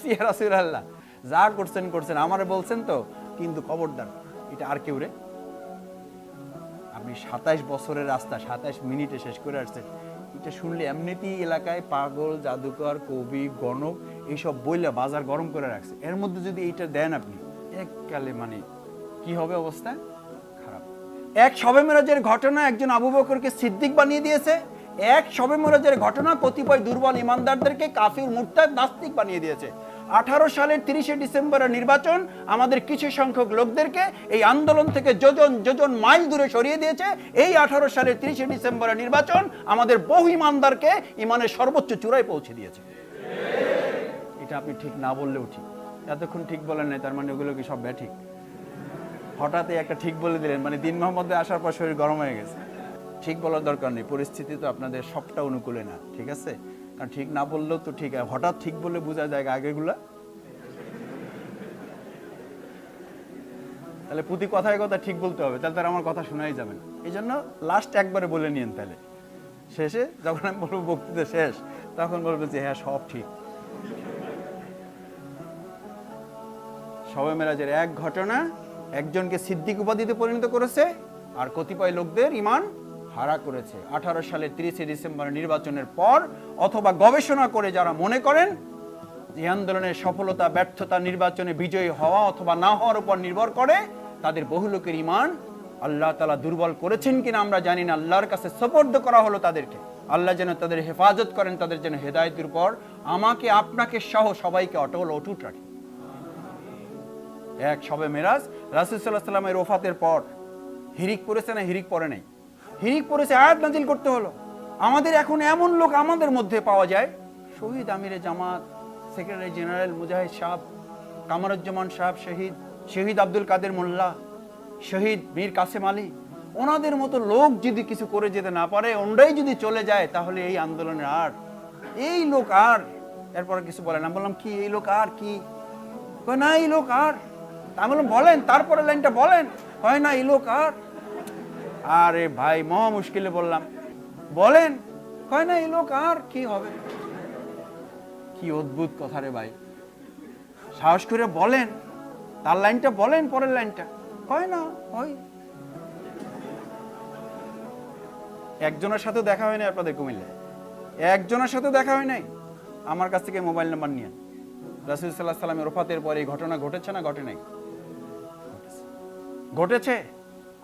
ইয়া রাসূলুল্লাহ, যা করছেন করছেন, আমারে বলছেন তো, কিন্তু খবরদার এটা আর কেউ রে, আপনি 27 বছরের রাস্তা 27 মিনিটে শেষ করে আসছেন, এটা শুনলে এমনিতেই এলাকায় পাগল, জাদুকর, কবি, গণক এইসব বইলে বাজার গরম করে রাখছে। এর মধ্যে যদি এইটা দেন আপনি, এককালে মানে কি হবে অবস্থা? খারাপ। এক শবে মেরাজের ঘটনা একজন আবু বকরকে সিদ্দিক বানিয়ে দিয়েছে। এক শবে মেরাজের ঘটনা কতিপয় দুর্বল ইমানদারদেরকে কাফির, মুরতাদ, নাস্তিক বানিয়ে দিয়েছে। 18 সালের 30শে ডিসেম্বরের নির্বাচন আমাদের কিছু সংখ্যক লোকদেরকে এই আন্দোলন থেকে যোজন যোজন মাইল দূরে সরিয়ে দিয়েছে। এই 18 সালের 30শে ডিসেম্বরের নির্বাচন আমাদের বহু ইমানদারকে ইমানের সর্বোচ্চ চূড়ায় পৌঁছে দিয়েছে। এটা আপনি ঠিক না বললেও ঠিক। এতক্ষণ ঠিক বলেন নাই, তার মানে ওগুলো কি সব ব্যাঠিক? হঠাৎই একটা ঠিক বলে দিলেন, মানে দিন মোহাম্মদে আসার পর শরীর গরম হয়ে গেছে। ঠিক বলার দরকার নেই, পরিস্থিতি তো আপনাদের সবটা অনুকূলে না, ঠিক আছে? কারণ ঠিক না বললেও তো ঠিক, হঠাৎ ঠিক বলে বোঝা যায় আগেগুলা। তাহলে প্রতি কথায় কথা ঠিক বলতে হবে, তাহলে তার আমার কথা শোনাই যাবে না। এই জন্য লাস্ট একবারে বলে নিয়েন, তাহলে শেষে যখন আমি বলবো বক্তৃতা শেষ, তখন বলবো যে হ্যাঁ সব ঠিক। শবে মেরাজের এক ঘটনা একজনকে সিদ্দিক উপাধিতে পরিণত করেছে, আর কতিপয় লোকদের ঈমান হারা করেছে। 18 সালের 30শে ডিসেম্বর নির্বাচনের পর অথবা গবেষণা করে যারা মনে করেন যে আন্দোলনের সফলতা ব্যর্থতা নির্বাচনে বিজয়ী হওয়া অথবা না হওয়ার উপর নির্ভর করে, তাদের বহু লোকের ঈমান আল্লাহ তাআলা দুর্বল করেছেন কিনা আমরা জানি না। আল্লাহর কাছে সুপর্দ করা হলো তাদেরকে। আল্লাহ যেন তাদের হেফাজত করেন, তাদের যেন হেদায়েতের উপর আমাকে আপনাকে সহ সবাইকে অটল অটুট রাখেন। এক শবে মেরাজ, রাসূল সাল্লাল্লাহু আলাইহি ওয়াসাল্লামের ওফাতের পর হিরিক পড়েছে না হিরিক পড়ে নাই? হিরিক পড়েছে, আয়াত নাজিল করতে হলো। আমাদের এখন এমন লোক আমাদের মধ্যে পাওয়া যায়, শহীদ আমিরে জামাত, সেক্রেটারি জেনারেল মুজাহিদ সাহেব, কামারুজ্জামান সাহেব শহীদ, শহীদ আব্দুল কাদের মোল্লা, শহীদ মীর কাসেম আলী, ওনাদের মতো লোক যদি কিছু করে যেতে না পারে, ওনরাই যদি চলে যায়, তাহলে এই আন্দোলনের আর এই লোক আর এরপরে কিছু বলে না। বললাম কি এই লোক আর কি? কয় না এই লোক আর। আমি বললাম বলেন, তারপরে লাইনটা বলেন। হয় না এই লোক আর। আরে ভাই মহা মুশকিলে বললাম বলেন, কয় না এই লোক আর কি হবে। কি অদ্ভুত কথা রে ভাই, সাহস করে বলেন, তার লাইনটা বলেন, পরের লাইনটা কয় না হয়। একজনের সাথে দেখা হয় নাই আপনাদের কুমিল্লায়, একজনের সাথে দেখা হয় নাই। আমার কাছ থেকে মোবাইল নাম্বার নিয়ে, রাসূল সাল্লাল্লাহু আলাইহি ওয়াসাল্লামের ওফাতের পরে এই ঘটনা ঘটেছে না ঘটে নাই? ঘটেছে।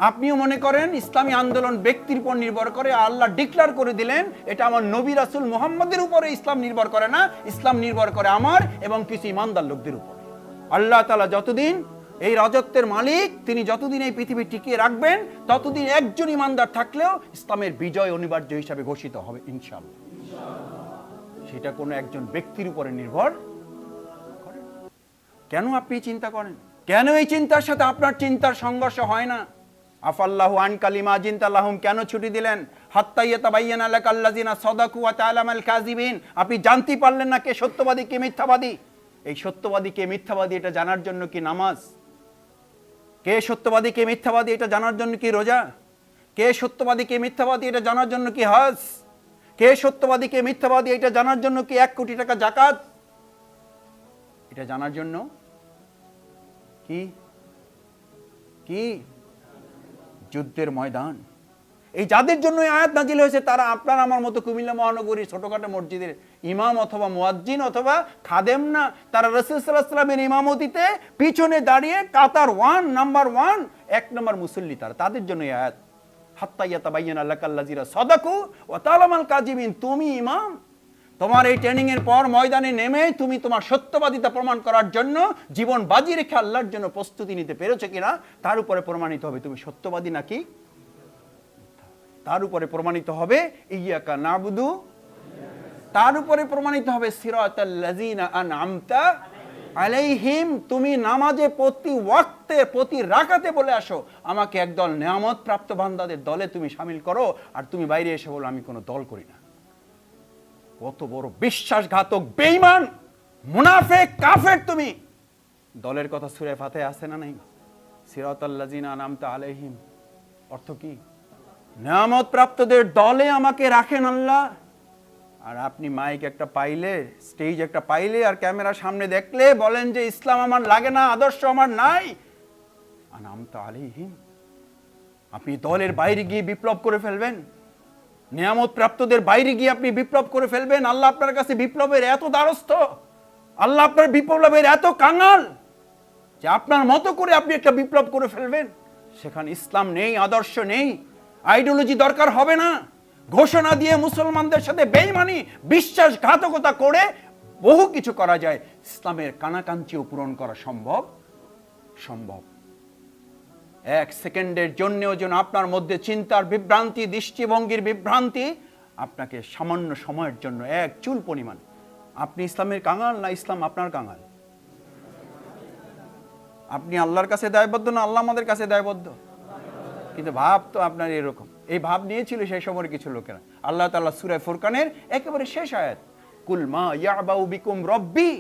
আপনিও মনে করেন ইসলামী আন্দোলন ব্যক্তির উপর নির্ভর করে? আল্লাহ ডিক্লেয়ার করে দিলেন এটা আমার নবী রাসূল মুহাম্মদের উপরে ইসলাম নির্ভর করে না, ইসলাম নির্ভর করে আমার এবং কিছু ইমানদার লোকদের উপরে। আল্লাহ তাআলা যতদিন এই রাজত্বের মালিক, তিনি যতদিন এই পৃথিবী টিকিয়ে রাখবেন, ততদিন একজন ইমানদার থাকলেও ইসলামের বিজয় অনিবার্য হিসাবে ঘোষিত হবে ইনশাআল্লাহ। সেটা কোনো একজন ব্যক্তির উপরে নির্ভর করে। কেন আপনি চিন্তা করেন? কেন এই চিন্তার সাথে আপনার চিন্তার সংঘর্ষ হয় না? আফাল্লাহু আন কালিমা জিনতা লাহুম, কেন ছুটি দিলেন? হাত্তা ইয়াতাবায়্যানা লাকাল্লাযিনা সাদাকু ওয়া তা'লামাল কাযিবিন। আপনি জানতে পারলেন না কে সত্যবাদী কে মিথ্যাবাদী? এই সত্যবাদী কে মিথ্যাবাদী এটা জানার জন্য কি নামাজ? কে সত্যবাদী কে মিথ্যাবাদী এটা জানার জন্য কি রোজা? কে সত্যবাদী কে মিথ্যাবাদী এটা জানার জন্য কি হজ? কে সত্যবাদী কে মিথ্যাবাদী এটা জানার জন্য কি 1 কোটি টাকা যাকাত? এটা জানার জন্য কি কি যুদ্ধের ময়দান। এই যাদের জন্য আয়াত নাজিল হয়েছে তারা আপনার আমার মতো কুমিল্লা মহানগরীর ছোটখাটো মসজিদের ইমাম অথবা মুয়াজ্জিন অথবা খাদেম না। তারা রাসূল সাল্লাল্লাহু আলাইহি ওয়াসাল্লামের ইমামতিতে পিছনে দাঁড়িয়ে কাতার 1 নম্বর মুসল্লি তারা। তাদের জন্য এই আয়াত, হাত্তা ইয়াতাবায়্যানা লাকাল্লাযিনা সাদাকু ওয়া তা'লামাল কাযিবিন। তুমি ইমাম, তোমার এই ট্রেনিং এর পর ময়দানে নেমে তুমি তোমার সত্যবাদিতা প্রমাণ করার জন্য জীবন বাজি রেখে আল্লাহর জন্য প্রস্তুতি নিতে পেরেছো কিনা তার উপরে প্রমাণিত হবে তুমি সত্যবাদী নাকি। তার উপরে প্রমাণিত হবে ইয়াকা নাবুদু, তার উপরে প্রমাণিত হবে সিরাতাল লাযিনা আনআমতা আলাইহিম। তুমি নামাজে প্রতি ওয়াক্তে প্রতি রাকাতে বলে আসো আমাকে একদল নিয়ামত প্রাপ্ত বান্দাদের দলে তুমি শামিল করো, আর তুমি বাইরে এসে বলো আমি কোনো দল করি না। কত বড় বিশ্বাসঘাতক বেঈমান মুনাফিক কাফের তুমি। দলের কথা সূরা ফাতিহা আছে না নাই? সিরাতাল লাযিনা আনআমতা আলাইহিম অর্থ কি? নিয়ামত প্রাপ্তদের দলে আমাকে রাখেন আল্লাহ। আর আপনি মাইক একটা পাইলে, স্টেজ একটা পাইলে আর ক্যামেরার সামনে দেখলে বলেন যে ইসলাম আমার লাগে না, আদর্শ আমার নাই। আনআমতা আলাইহিম, আপনি দলের বাইরে গিয়ে বিপ্লব করে ফেলবেন, নিয়ামত প্রাপ্তদের বাইরে গিয়ে আপনি বিপ্লব করে ফেলবেন। আল্লাহ আপনার কাছে বিপ্লবের এত দ্বারস্থ, আল্লাহ আপনার বিপ্লবের এত কাঙাল যে আপনার মতো করে আপনি একটা বিপ্লব করে ফেলবেন। সেখানে ইসলাম নেই, আদর্শ নেই, আইডিওলজি দরকার হবে না। ঘোষণা দিয়ে মুসলমানদের সাথে বেঈমানি বিশ্বাসঘাতকতা করে বহু কিছু করা যায়। ইসলামের কানাকাঞ্চিও পূরণ করা সম্ভব। 1 সেকেন্ডের জন্যও যেন আপনার মধ্যে চিন্তার বিভ্রান্তি, দৃষ্টিভঙ্গির বিভ্রান্তি আপনাকে সামান্য সময়ের জন্য 1 চুল পরিমাণ, আপনি ইসলামের কাঙাল না ইসলাম আপনার কাঙাল? আপনি আল্লাহর কাছে দায়বদ্ধ না আল্লাহ আমাদের কাছে দায়বদ্ধ? কিন্তু ভাব তো আপনার এরকম, এই ভাব নিয়েছিল সেই সময়ের কিছু লোকেরা। আল্লাহ তাআলা সূরা ফুরকানের একেবারে শেষ আয়াত, কুল মা ইয়াবাউ বিকুম রব্বি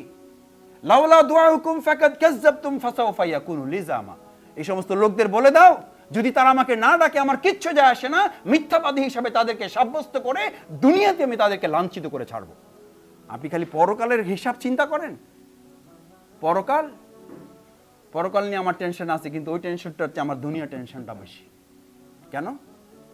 লাউলা দুআউকুম ফাকাদ কাযাবতুম ফাসাওফা ইয়াকুনু লিজামা। এই সমস্ত লোকদের বলে দাও যদি তারা আমাকে না ডাকে আমার কিচ্ছু যায় আসে না, মিথ্যাবাদী হিসাবে তাদেরকে সাব্যস্ত করে দুনিয়াতে আমি তাদেরকে লাঞ্ছিত করে ছাড়বো। আপনি খালি পরকালের হিসাব চিন্তা করেন। পরকাল নিয়ে আমার টেনশন আছে, কিন্তু ওই টেনশনটা হচ্ছে আমার দুনিয়া টেনশনটা বেশি। কেন?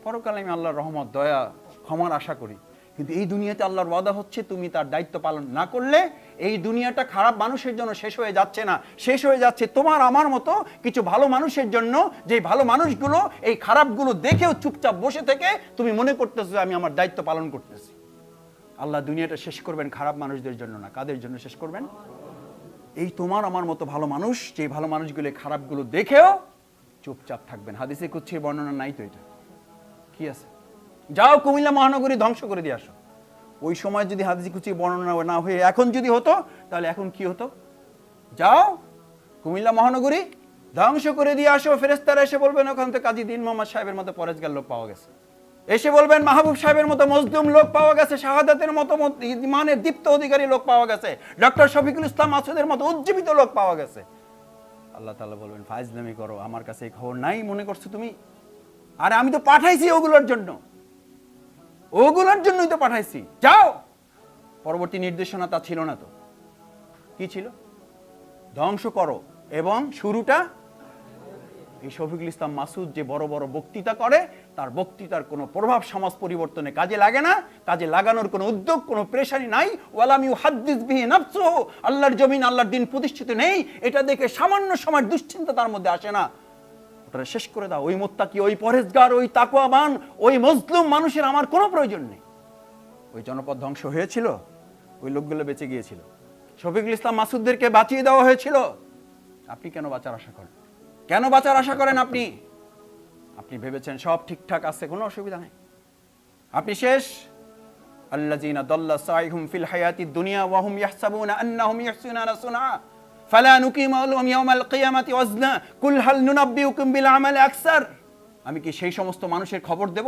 পরকালে আমি আল্লাহর রহমত, দয়া, ক্ষমার আশা করি, কিন্তু এই দুনিয়াতে আল্লাহর ওয়াদা হচ্ছে তুমি তার দায়িত্ব পালন না করলে এই দুনিয়াটা খারাপ মানুষের জন্য শেষ হয়ে যাচ্ছে না, শেষ হয়ে যাচ্ছে তোমার আমার মতো কিছু ভালো মানুষের জন্য, যে ভালো মানুষগুলো এই খারাপগুলো দেখেও চুপচাপ বসে থেকে তুমি মনে করতেছো আমি আমার দায়িত্ব পালন করতেছি। আল্লাহ দুনিয়াটা শেষ করবেন খারাপ মানুষদের জন্য না, কাদের জন্য শেষ করবেন? এই তোমার আমার মতো ভালো মানুষ, যে ভালো মানুষগুলো খারাপগুলো দেখেও চুপচাপ থাকবেন। হাদিসে কুচ্ছির বর্ণনা নাই তো, এটা কি আছে? যাও কুমিল্লা মহানগরী ধ্বংস করে দিয়ে আসো। ওই সময় যদি হাদিসে কুচ্ছির বর্ণনা না হয়ে এখন যদি হতো, তাহলে এখন কি হতো? যাও কুমিল্লা মহানগরী ধ্বংস করে দিয়ে আসো। ফেরেশতারা এসে বলবেন ওখান থেকে কাজী দিন মোহাম্মদ সাহেবের মতো পরেশগার লোক পাওয়া গেছে। এসে বলবেন মাহবুব সাহেবের মতো মজলুম লোক পাওয়া গেছে, শাহাদাতের মতো ইমানের দীপ্ত অধিকারী লোক পাওয়া গেছে, ডক্টর শফিকুল ইসলাম মাসুদের মতো উজ্জীবিত লোক পাওয়া গেছে। আল্লাহ তাআলা বলবেন ফাজলামি করো, আমার কাছে এই খবর নাই মনে করছো তুমি? আরে আমি তো পাঠাইছি ওগুলোর জন্য, ওগুলোর জন্যই তো পাঠাইছি, যাও। পরবর্তী নির্দেশনা তা ছিল না তো, কি ছিল? ধ্বংস করো। এবং শুরুটা এই শফিকুল ইসলাম মাসুদ যে বড় বড় বক্তৃতা করে, তার বক্তৃতার কোনো প্রভাব সমাজ পরিবর্তনে কাজে লাগে না, কাজে লাগানোর কোনো উদ্যোগ, কোনো প্রেশারি নাই। ওয়ালাম ইউহাদ্দিস বিহি নাফসুহু, আল্লাহর জমিন, আল্লাহর দিন প্রতিষ্ঠিত নেই, এটা দেখে সামান্য সময় দুশ্চিন্তা তার মধ্যে আসে না। ওটা শেষ করে দাও। ওই মুত্তাকি, ওই পরহেজগার, ওই তাকওয়াবান, ওই মজলুম মানুষের আমার কোনো প্রয়োজন নেই। ওই জনপদ ধ্বংস হয়েছিল, ওই লোকগুলো বেঁচে গিয়েছিল, শফিকুল ইসলাম মাসুদদেরকে বাঁচিয়ে দেওয়া হয়েছিল। আপনি কেন বাঁচার আশা করেন? কেন বাঁচার আশা করেন আপনি? আপনি ভেবেছেন সব ঠিকঠাক আছে, কোনো অসুবিধা নেই, আপনি শেষ। আল্লাযীনা দাল্লা সাইহুম ফিল হায়াতিদ দুনিয়া ওয়া হুম ইয়াহসাবুনা আন্নাহুম ইহসিনুনা সুনআ ফালা নুকিমু লাহুম ইয়াওমাল কিয়ামাতি ওয়াজনা কুল হাল নুনাব্বিউকুম বিল আমালি আকসার। আমি কি সেই সমস্ত মানুষের খবর দেব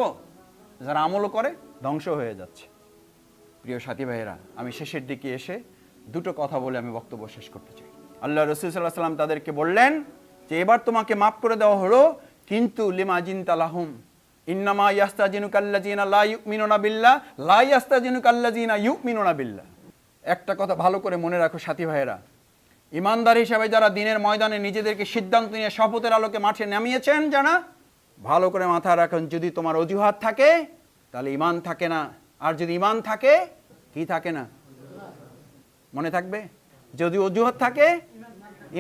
যারা আমলও করে ধ্বংস হয়ে যাচ্ছে? প্রিয় সাথী ভাইয়েরা, আমি শেষের দিকে এসে দুটো কথা বলে আমি বক্তব্য শেষ করতে চাই। আল্লাহ রাসূল সাল্লাল্লাহু আলাইহি ওয়াসাল্লাম তাদেরকে বললেন যে এবার তোমাকে মাফ করে দেওয়া হলো, কিন্তু লিমা জিনতা লাহুম ইন্নামা ইয়াস্তাজিনুকাল্লাযিনা লা ইউমিনুনা বিল্লাহ লা ইয়াস্তাজিনুকাল্লাযিনা ইউমিনুনা বিল্লাহ। একটা কথা ভালো করে মনে রাখো সাথী ভাইয়েরা, ইমানদার হিসেবে যারা দিনের ময়দানে নিজেদেরকে সিদ্ধান্ত নিয়ে শপথের আলোকে মাঠে নামিয়েছেন, যারা ভালো করে মাথায় রাখেন, যদি তোমার অজুহাত থাকে তাহলে ঈমান থাকে না, আর যদি ঈমান থাকে কি থাকে না? মনে থাকবে, যদি অজুহাত থাকে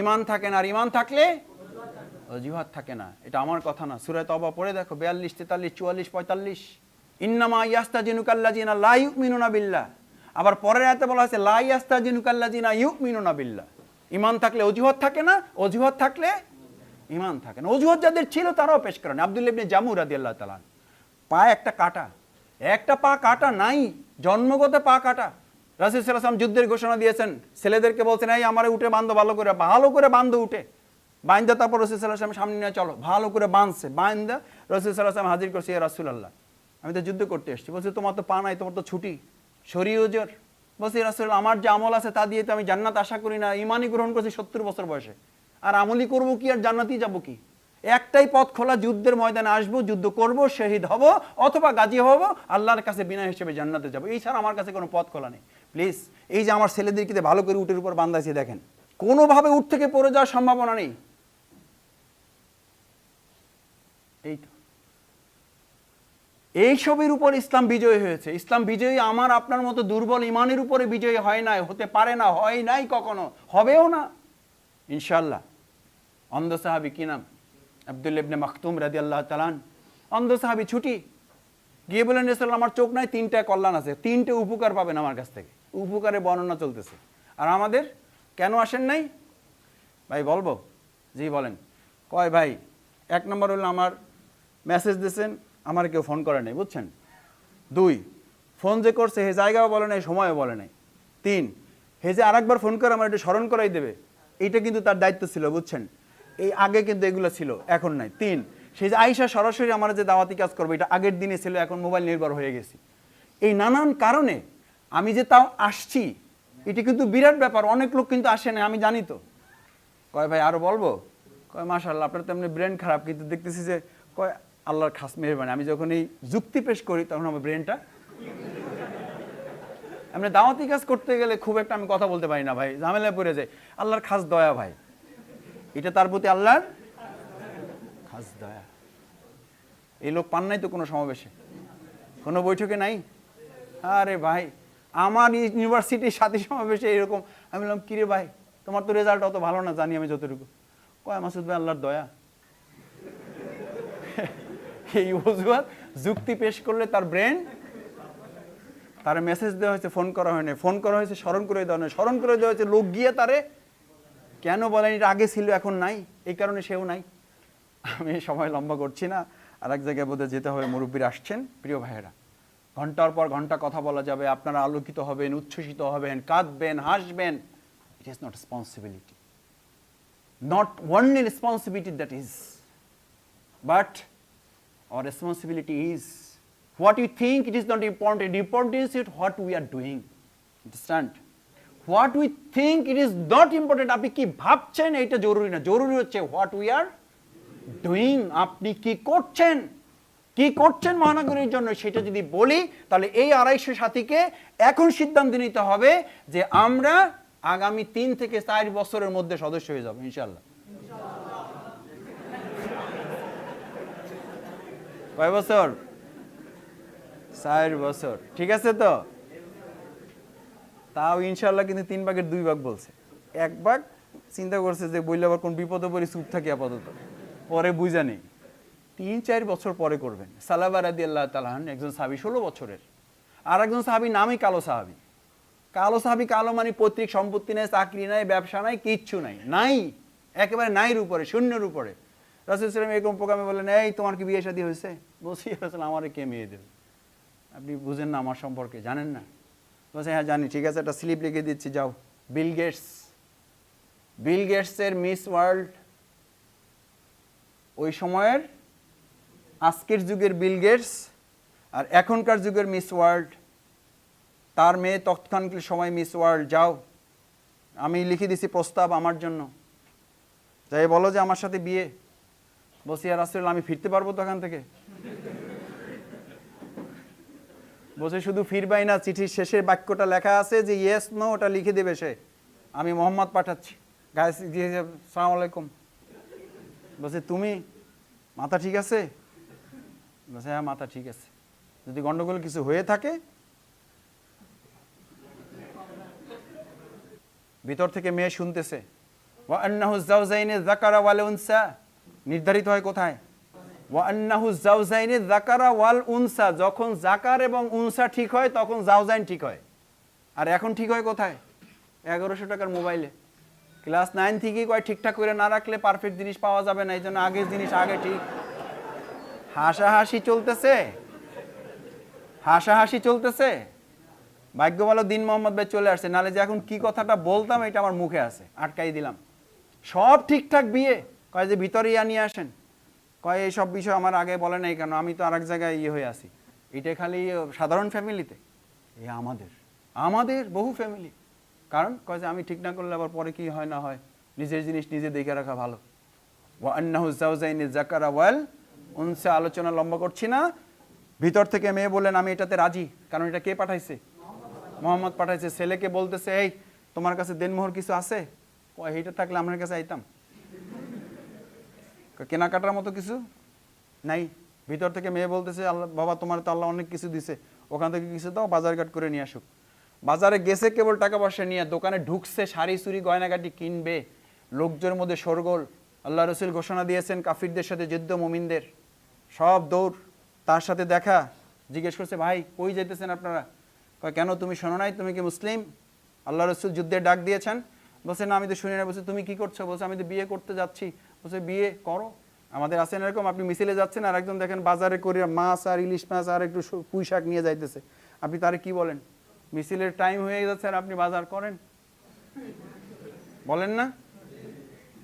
ঈমান থাকে না, আর ঈমান থাকলে অজুহাত থাকে না। এটা আমার কথা না, সূরা তওবা পড়ে দেখো 42, 43, 44, 45। ইন্নামা ইয়াস্তাজিনুকাল্লাযিনা লা ইউমিনুনা বিল্লাহ। আবার পরের আয়াতে বলা হয়েছে লা ইয়াস্তাজিনুকাল্লাযিনা ইউমিনুনা বিল্লাহ। ঈমান থাকলে অজুহাত থাকে না, অজুহাত থাকলে ঈমান থাকে না। অজুহাত যাদের ছিল তারাও পেশ করেন। আব্দুল্লাহ ইবনে জামু রাদিয়াল্লাহু তাআলা, পায়ে একটা কাটা, একটা পা কাটা নাই, জন্মগত পা কাটা। রাসূল সাল্লাল্লাহু আলাইহি ওয়াসাল্লাম যুদ্ধের ঘোষণা দিয়েছেন, ছেলেদেরকে বলছেন এই আমারে উঠে বাঁধো, ভালো করে বাঁধো, উঠে বাইন্দা, তারপর রাসূল সাল্লাল্লাহু আলাইহি ওয়াসাল্লাম সামনে নিয়ে চলো, ভালো করে বাঁধছে, বাইন্দা রাসূল সাল্লাল্লাহু আলাইহি ওয়াসাল্লাম হাজির করছে, ইয়া রাসূলুল্লাহ আমি তো যুদ্ধ করতে এসেছি। বলছে তোমার তো পা নাই, তোমার তো ছুটি, শরীর ওজর। বলছে ইয়া রাসূলুল্লাহ আমার যে আমল আছে তা দিয়ে তো আমি জান্নাত আশা করি না, ঈমানই গ্রহণ করেছি 70 বছর বয়সে, আর আমলই করবো কি, আর জান্নাতেই যাবো কি? একটাই পথ খোলা, যুদ্ধের ময়দানে আসবো, যুদ্ধ করব, শহীদ হব, অথবা গাজী হব, আল্লাহর কাছে বিনা হিসেবে জান্নাতে যাব। এই ছাড়া আমার কাছে কোনো পথ খোলা নেই। প্লিজ, এই যে আমার ছেলেদেরকে ভালো করে উটের উপর বান্ধাইছে দেখেন, কোনোভাবে উট থেকে পড়ে যাওয়ার সম্ভাবনা নেই। এই তো এইসবের উপর ইসলাম বিজয়ী হয়েছে। ইসলাম বিজয়ী আমার আপনার মতো দুর্বল ইমানের উপরে বিজয়ী হয় নাই, হতে পারে না, হয় নাই কখনো, হবেও না ইনশাআল্লাহ। অন্ধ সাহাবী কি নাম? আব্দুল্লাহ ইবনে মাকতুম রাদিয়াল্লাহু তাআলা। অন্ধ সাহাবী ছুটি গিয়ে বলেন রাসূলুল্লাহ আমার চোখ নাই, 3টা কল্যাণ আছে, 3টে উপকার পাবেন আমার কাছ থেকে। উপকারের বর্ণনা চলতেছে, আর আমাদের কেন আসেন নাই ভাই বলবো? জি বলেন। কয় ভাই, 1 নম্বর হলো আমার মেসেজ দিয়েছেন, আমার কেউ ফোন করে নাই, বুঝছেন। 2, ফোন যে করছে হে জায়গাও বলে নাই, সময়ও বলে নাই। 3, হে যে আরেকবার ফোন করে আমার একটু স্মরণ করাই দেবে, এইটা কিন্তু তার দায়িত্ব ছিল, বুঝছেন। এই আগে কিন্তু এগুলো ছিল, এখন নাই। 3, সে যে আয়েশা সরাসরি আমার যে দাওয়াতি কাজ করবে, এটা আগের দিনে ছিল, এখন মোবাইল নির্ভর হয়ে গেছি। এই নানান কারণে আমি যে তাও আসছি, এটা কিন্তু বিরাট ব্যাপার। অনেক লোক কিন্তু আসে না, আমি জানি তো। কয় ভাই আরো বলবো? কয় মাশাআল্লাহ আপনার তেমনি ব্রেন খারাপ, কিন্তু দেখতেছি যে কয় আল্লাহর খাস মেহেরবানি, আমি যখন এই যুক্তি পেশ করি তখন আমার ব্রেনটা আমি দাওয়াতি কাজ করতে গেলে খুব একটা আমি কথা বলতে পারি না ভাই, ঝামেলায় পড়ে যায়। আল্লাহর খাস দয়া ভাই, এটা তার প্রতি আল্লাহর খাস দয়া। এই লোক পান নাই তো কোনো সমাবেশে, কোনো বৈঠকে নাই। আরে ভাই আমার ইউনিভার্সিটির সাথী সমাবেশে এরকম। আমি বললাম কিরে ভাই তোমার তো রেজাল্ট অত ভালো না, জানি আমি যতটুকু। কয় মাসুদ ভাই আল্লাহর দয়া। এই অজুহাত যুক্তি পেশ করলে তার ব্রেন, তার মেসেজ দেওয়া হয়েছে, ফোন করা হয়নি, ফোন করা হয়েছে স্মরণ করে দেওয়া হয়, স্মরণ করে দেওয়া হয়েছে লোক গিয়ে তারে কেন বলেন এটা আগে ছিল এখন নাই, এই কারণে সেও নাই। আমি সময় লম্বা করছি না, আর এক জায়গায় বোধহয় যেতে হবে, মুরব্বীরা আসছেন। প্রিয় ভাইয়েরা, ঘন্টার পর ঘন্টা কথা বলা যাবে, আপনারা আলোকিত হবেন, উচ্ছ্বসিত হবেন, কাঁদবেন, হাসবেন। It is not responsibility, not only responsibility that is, but our responsibility is what you think it is not important. Important is it what we are doing. Understand? What we think it is not important. আপনি কি ভাবছেন এটা জরুরি না, জরুরি হচ্ছে what we are doing. আপনি কি করছেন, কি করছেন মহানগরীর জন্য, সেটা যদি বলি তাহলে এই 250 সাথীকে এখন সিদ্ধান্ত নিতে হবে যে আমরা আগামী 3 থেকে 4 বছরের মধ্যে সদস্য হয়ে যাবো ইনশাআল্লাহ। কয় বছর? 4 বছর, ঠিক আছে তো? তাও ইনশাআল্লাহ কিন্তু 3 ভাগের 2 ভাগ বলছে। 1 ভাগ চিন্তা করছে যে বইলে আবার কোন বিপদে পড়ে চুপ থাকি আপাতত, পরে বুঝা নেই। 3-4 বছর পরে করবেন। সালাবা রাদিয়াল্লাহু তাআলা আনহু একজন সাহাবী 16 বছরের, আর একজন সাহাবী নামই কালো সাহাবী। কালো সাহাবী, কালো মানে পৈতৃক সম্পত্তি নাই, চাকরি নাই, ব্যবসা নাই, কিচ্ছু নাই, নাই, একেবারে নাইর উপরে, শূন্যের উপরে। রাসূল সাল্লাল্লাহু আলাইহি ওয়াসাল্লাম এরকম প্রোগ্রামে বললেন, এই তোমার কি বিয়ে শাদী হয়েছে? বলছি রাসূল আমারে কে মেয়ে দেবে? আপনি বুঝেন না আমার সম্পর্কে, জানেন না? বলছে হ্যাঁ জানি, ঠিক আছে একটা স্লিপ লিখে দিচ্ছি, যাও। বিল গেটস, বিল গেটসের মিস ওয়ার্ল্ড, ওই সময়ের আজকের যুগের বিল গেটস আর এখনকার যুগের মিস ওয়ার্ল্ড, তার মেয়ে তৎকালীন সময় মিস ওয়ার্ল্ড, যাও আমি লিখে দিছি প্রস্তাব আমার জন্য, যাই বলো যে আমার সাথে বিয়ে। বলছি ইয়া রাসূলুল্লাহ আমি ফিরতে পারবো তো এখান থেকে? বলছে শুধু ফিরবাই না, চিঠির শেষের বাক্যটা লেখা আছে যে ইয়েস নো, ওটা লিখে দেবে সে। আমি মোহাম্মদ পাঠাচ্ছি। গায়ে দিয়ে সালাম আলাইকুম। বলছে তুমি মাথা ঠিক আছে? বলছে হ্যাঁ মাথা ঠিক আছে, যদি গন্ডগোল কিছু হয়ে থাকে। ভিতর থেকে মেয়ে শুনতেছে ওয়া আন্নাহু যাওজাইনি যাকারা ওয়াল উনসা, নির্ধারিত হয় কোথায়? ওয়া আন্নাহু যাওজাইনি যাকারা ওয়াল উনসা, যখন যাকার এবং উনসা ঠিক হয় তখন যাওজাইন ঠিক হয়। আর এখন ঠিক হয় কোথায়? 1100 টাকার মোবাইলে। ক্লাস 9 থেকেই কয় ঠিকঠাক করে না রাখলে পারফেক্ট জিনিস পাওয়া যাবে না, এই জন্য আগের জিনিস আগে ঠিক। হাসাহাসি চলতেছে, হাসাহাসি চলতেছে। ভাগ্য ভালো দিন মোহাম্মদ ভাই চলে আসছে, নাহলে যে এখন কি কথাটা বলতাম এটা আমার মুখে আছে, আটকাই দিলাম। সব ঠিকঠাক বিয়ে, কয় যে ভিতরে ইয়া নিয়ে আসেন, কয় এইসব বিষয় আমার আগে বলে নাই কেন, আমি তো আরেক জায়গায় ইয়ে হয়ে আছি। এটা খালি সাধারণ ফ্যামিলিতে, এ আমাদের আমাদের বহু ফ্যামিলি। কারণ কয় যে আমি ঠিক না করলে আবার পরে কি হয় না হয়, নিজের জিনিস নিজে দেখে রাখা ভালো। ওয়া আন্নাহু যাওজাইনি যাকারা ওয়াল উনসা, আলোচনা লম্বা করছি না। ভিতর থেকে মেয়ে বললেন আমি এটাতে রাজি, কারণ এটা কে পাঠাইছে? মোহাম্মদ পাঠাইছে। ছেলেকে বলতেছে এই তোমার কাছে দেনমোহর কিছু আছে? কয় এইটা থাকলে আমার কাছে আইতাম। কেনাকাটার মতো কিছু নাই। ভিতর থেকে মেয়ে বলতেছে আল্লাহ বাবা তোমার তো আল্লাহ অনেক কিছু দিছে, ওখান থেকে কিছু দাও, বাজারঘাট করে নিয়ে আসুক। বাজারে গেছে কেবল টাকা পয়সা নিয়ে, দোকানে ঢুকছে শাড়ি চুরি গয়নাগাটি কিনবে, লোকজনের মধ্যে শোরগোল। আল্লাহ রসুল ঘোষণা দিয়েছেন কাফিরদের সাথে যুদ্ধ, মুমিনদের সব দৌড়। তার সাথে দেখা, জিজ্ঞেস করছে ভাই কই যাইতেছেন আপনারা? কয় কেন তুমি শোনো নাই, তুমি কি মুসলিম? আল্লাহ রসুল যুদ্ধের ডাক দিয়েছেন। বলছে না আমি তো শুনি না। বলছে তুমি কি করছো? বলছে আমি তো বিয়ে করতে যাচ্ছি। বলছে বিয়ে করো, আমাদের আছেন এরকম, আপনি মিছিলে যাচ্ছেন আর একজন দেখেন বাজারে করে মাছ আর ইলিশ মাছ আর একটু পুঁই শাক নিয়ে যাইতেছে, আপনি তারে কি বলেন? মিছিলের টাইম হয়ে যাচ্ছে আর আপনি বাজার করেন, বলেন না?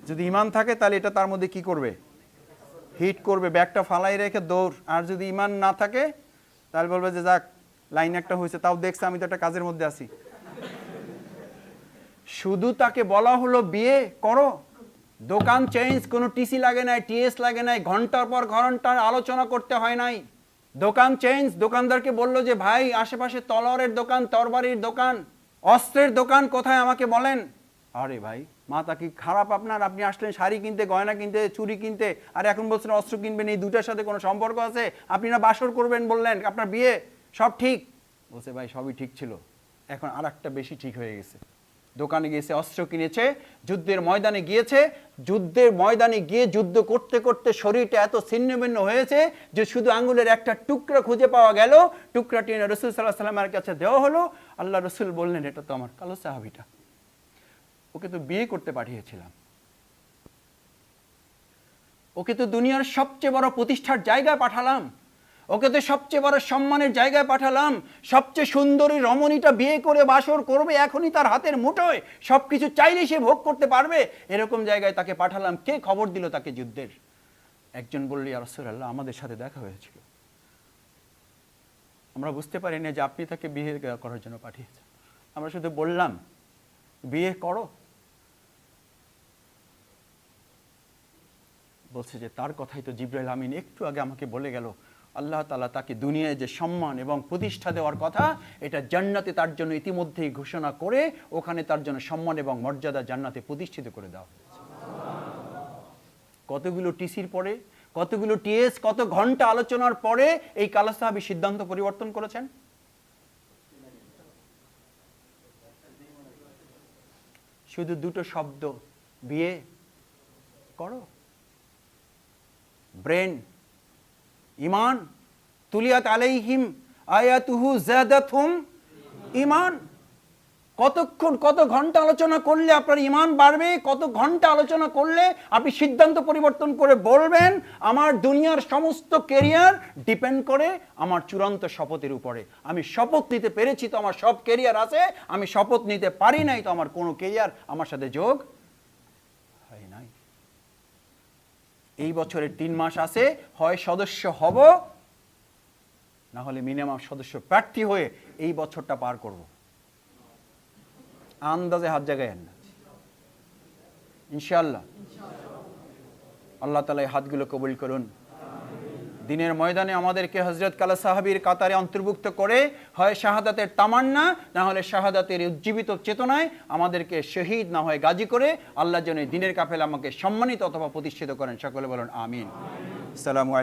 যদি ইমান থাকে তাহলে এটা তার মধ্যে কি করবে? হিট করবে, ব্যাগটা ফালাই রেখে দৌড়। আর যদি ইমান না থাকে তাহলে বলবে যে যাক লাইন একটা হয়েছে, তাও দেখছে আমি তো একটা কাজের মধ্যে আছি। শুধু তাকে বলা হলো বিয়ে করো, দোকান চেঞ্জ, কোনো টিসি লাগে নাই, টিএস লাগে নাই, ঘন্টার পর ঘন্টার আলোচনা করতে হয় নাই। দোকান চেঞ্জ, দোকানদারকে বললো যে ভাই আশেপাশে তলোয়ারের দোকান, তরবারির দোকান, অস্ত্রের দোকান কোথায় আমাকে বলেন। আরে ভাই মাথা কি খারাপ আপনার? আপনি আসলেন শাড়ি কিনতে, গয়না কিনতে, চুরি কিনতে, আর এখন বলছেন অস্ত্র কিনবেন। এই দুটার সাথে কোনো সম্পর্ক আছে? আপনি না বাসর করবেন বললেন, আপনার বিয়ে সব ঠিক। বলছে ভাই সবই ঠিক ছিল, এখন আর একটা বেশি ঠিক হয়ে গেছে। দোকানে গিয়েছে, অস্ত্র কিনেছে, যুদ্ধের ময়দানে গিয়েছে, যুদ্ধের ময়দানে গিয়ে যুদ্ধ করতে করতে শরীরটা এত ছিন্নভিন্ন হয়েছে যে শুধু আঙ্গুলের একটা টুকরা খুঁজে পাওয়া গেল। টুকরাটি রসুল সাল্লাল্লাহু আলাইহি ওয়াসাল্লামের কাছে দেওয়া হলো। আল্লাহ রসুল বললেন এটা তো আমার কালো সাহাবীটা। ওকে তো বিয়ে করতে পাঠিয়েছিলাম, ওকে তো দুনিয়ার সবচেয়ে বড় প্রতিষ্ঠার জায়গায় পাঠালাম, ওকে তো সবচেয়ে বড় সম্মানের জায়গায় পাঠালাম, সবচেয়ে সুন্দরী রমণীটা বিয়ে করে বাসর করবে এখনই তার হাতের মুঠোয়, সবকিছু চাইলে সে ভোগ করতে পারবে, এরকম জায়গায় তাকে পাঠালাম। কে খবর দিল তাকে যুদ্ধের? একজন বলল, ইয়া রাসূলুল্লাহ, আমাদের সাথে দেখা হয়েছিল, আমরা বুঝতে পারি না যে আপনি তাকে বিয়ে করার জন্য পাঠিয়েছেন, আমরা শুধু বললাম বিয়ে করো। বলছে যে তার কথাই তো জিবরাইল আমিন একটু আগে আমাকে বলে গেল, আল্লাহ তাআলা তাকে দুনিয়ায় যে সম্মান এবং প্রতিষ্ঠা দেওয়ার কথা, এটা জান্নাতে তার জন্য ইতিমধ্যেই ঘোষণা করে ওখানে তার জন্য সম্মান এবং মর্যাদা জান্নাতে প্রতিষ্ঠিত করে দেওয়া হয়েছে। কতগুলো টিসির পরে, কতগুলো টিএস, কত ঘন্টা আলোচনার পরে এই কালা সাহাবী সিদ্ধান্ত পরিবর্তন করেছেন। শুধু দুটো শব্দ, বিয়ে করো। ব্রেন, ইমান, তুলিয়াত আলাইহিম আয়াতুহু যাদাতহুম ইমান। কতক্ষণ, কত ঘন্টা আলোচনা করলে আপনার ইমান বাড়বে? কত ঘন্টা আলোচনা করলে আপনি সিদ্ধান্ত পরিবর্তন করে বলবেন আমার দুনিয়ার সমস্ত কেরিয়ার ডিপেন্ড করে আমার চূড়ান্ত শপথের উপরে। আমি শপথ নিতে পেরেছি তো আমার সব কেরিয়ার আছে, আমি শপথ নিতে পারি নাই তো আমার কোনো কেরিয়ার আমার সাথে যোগ হয় নাই। এই বছরের 3 মাস আছে, হয় সদস্য হব, না হলে মিনিমাম সদস্য প্রার্থী হয়ে এই বছরটা পার করব। আন্দাজে হাত জাগায়েন না, ইনশাআল্লাহ। আল্লাহ তাআলা এই হাতগুলো কবুল করুন। দিনের ময়দানে আমাদেরকে হযরত কালা সাহাবীর কাতারে অন্তর্ভুক্ত করে হয় শাহাদাতের তামান্না, না হলে শাহাদাতের উজ্জীবিত চেতনায় আমাদেরকে শহীদ না হয় গাজী করে আল্লাহ যেন দিনের কাফেলা আমাকে সম্মানিত অথবা প্রতিষ্ঠিত করেন। সকলে বলুন আমিন। আসসালামু আলাইকুম।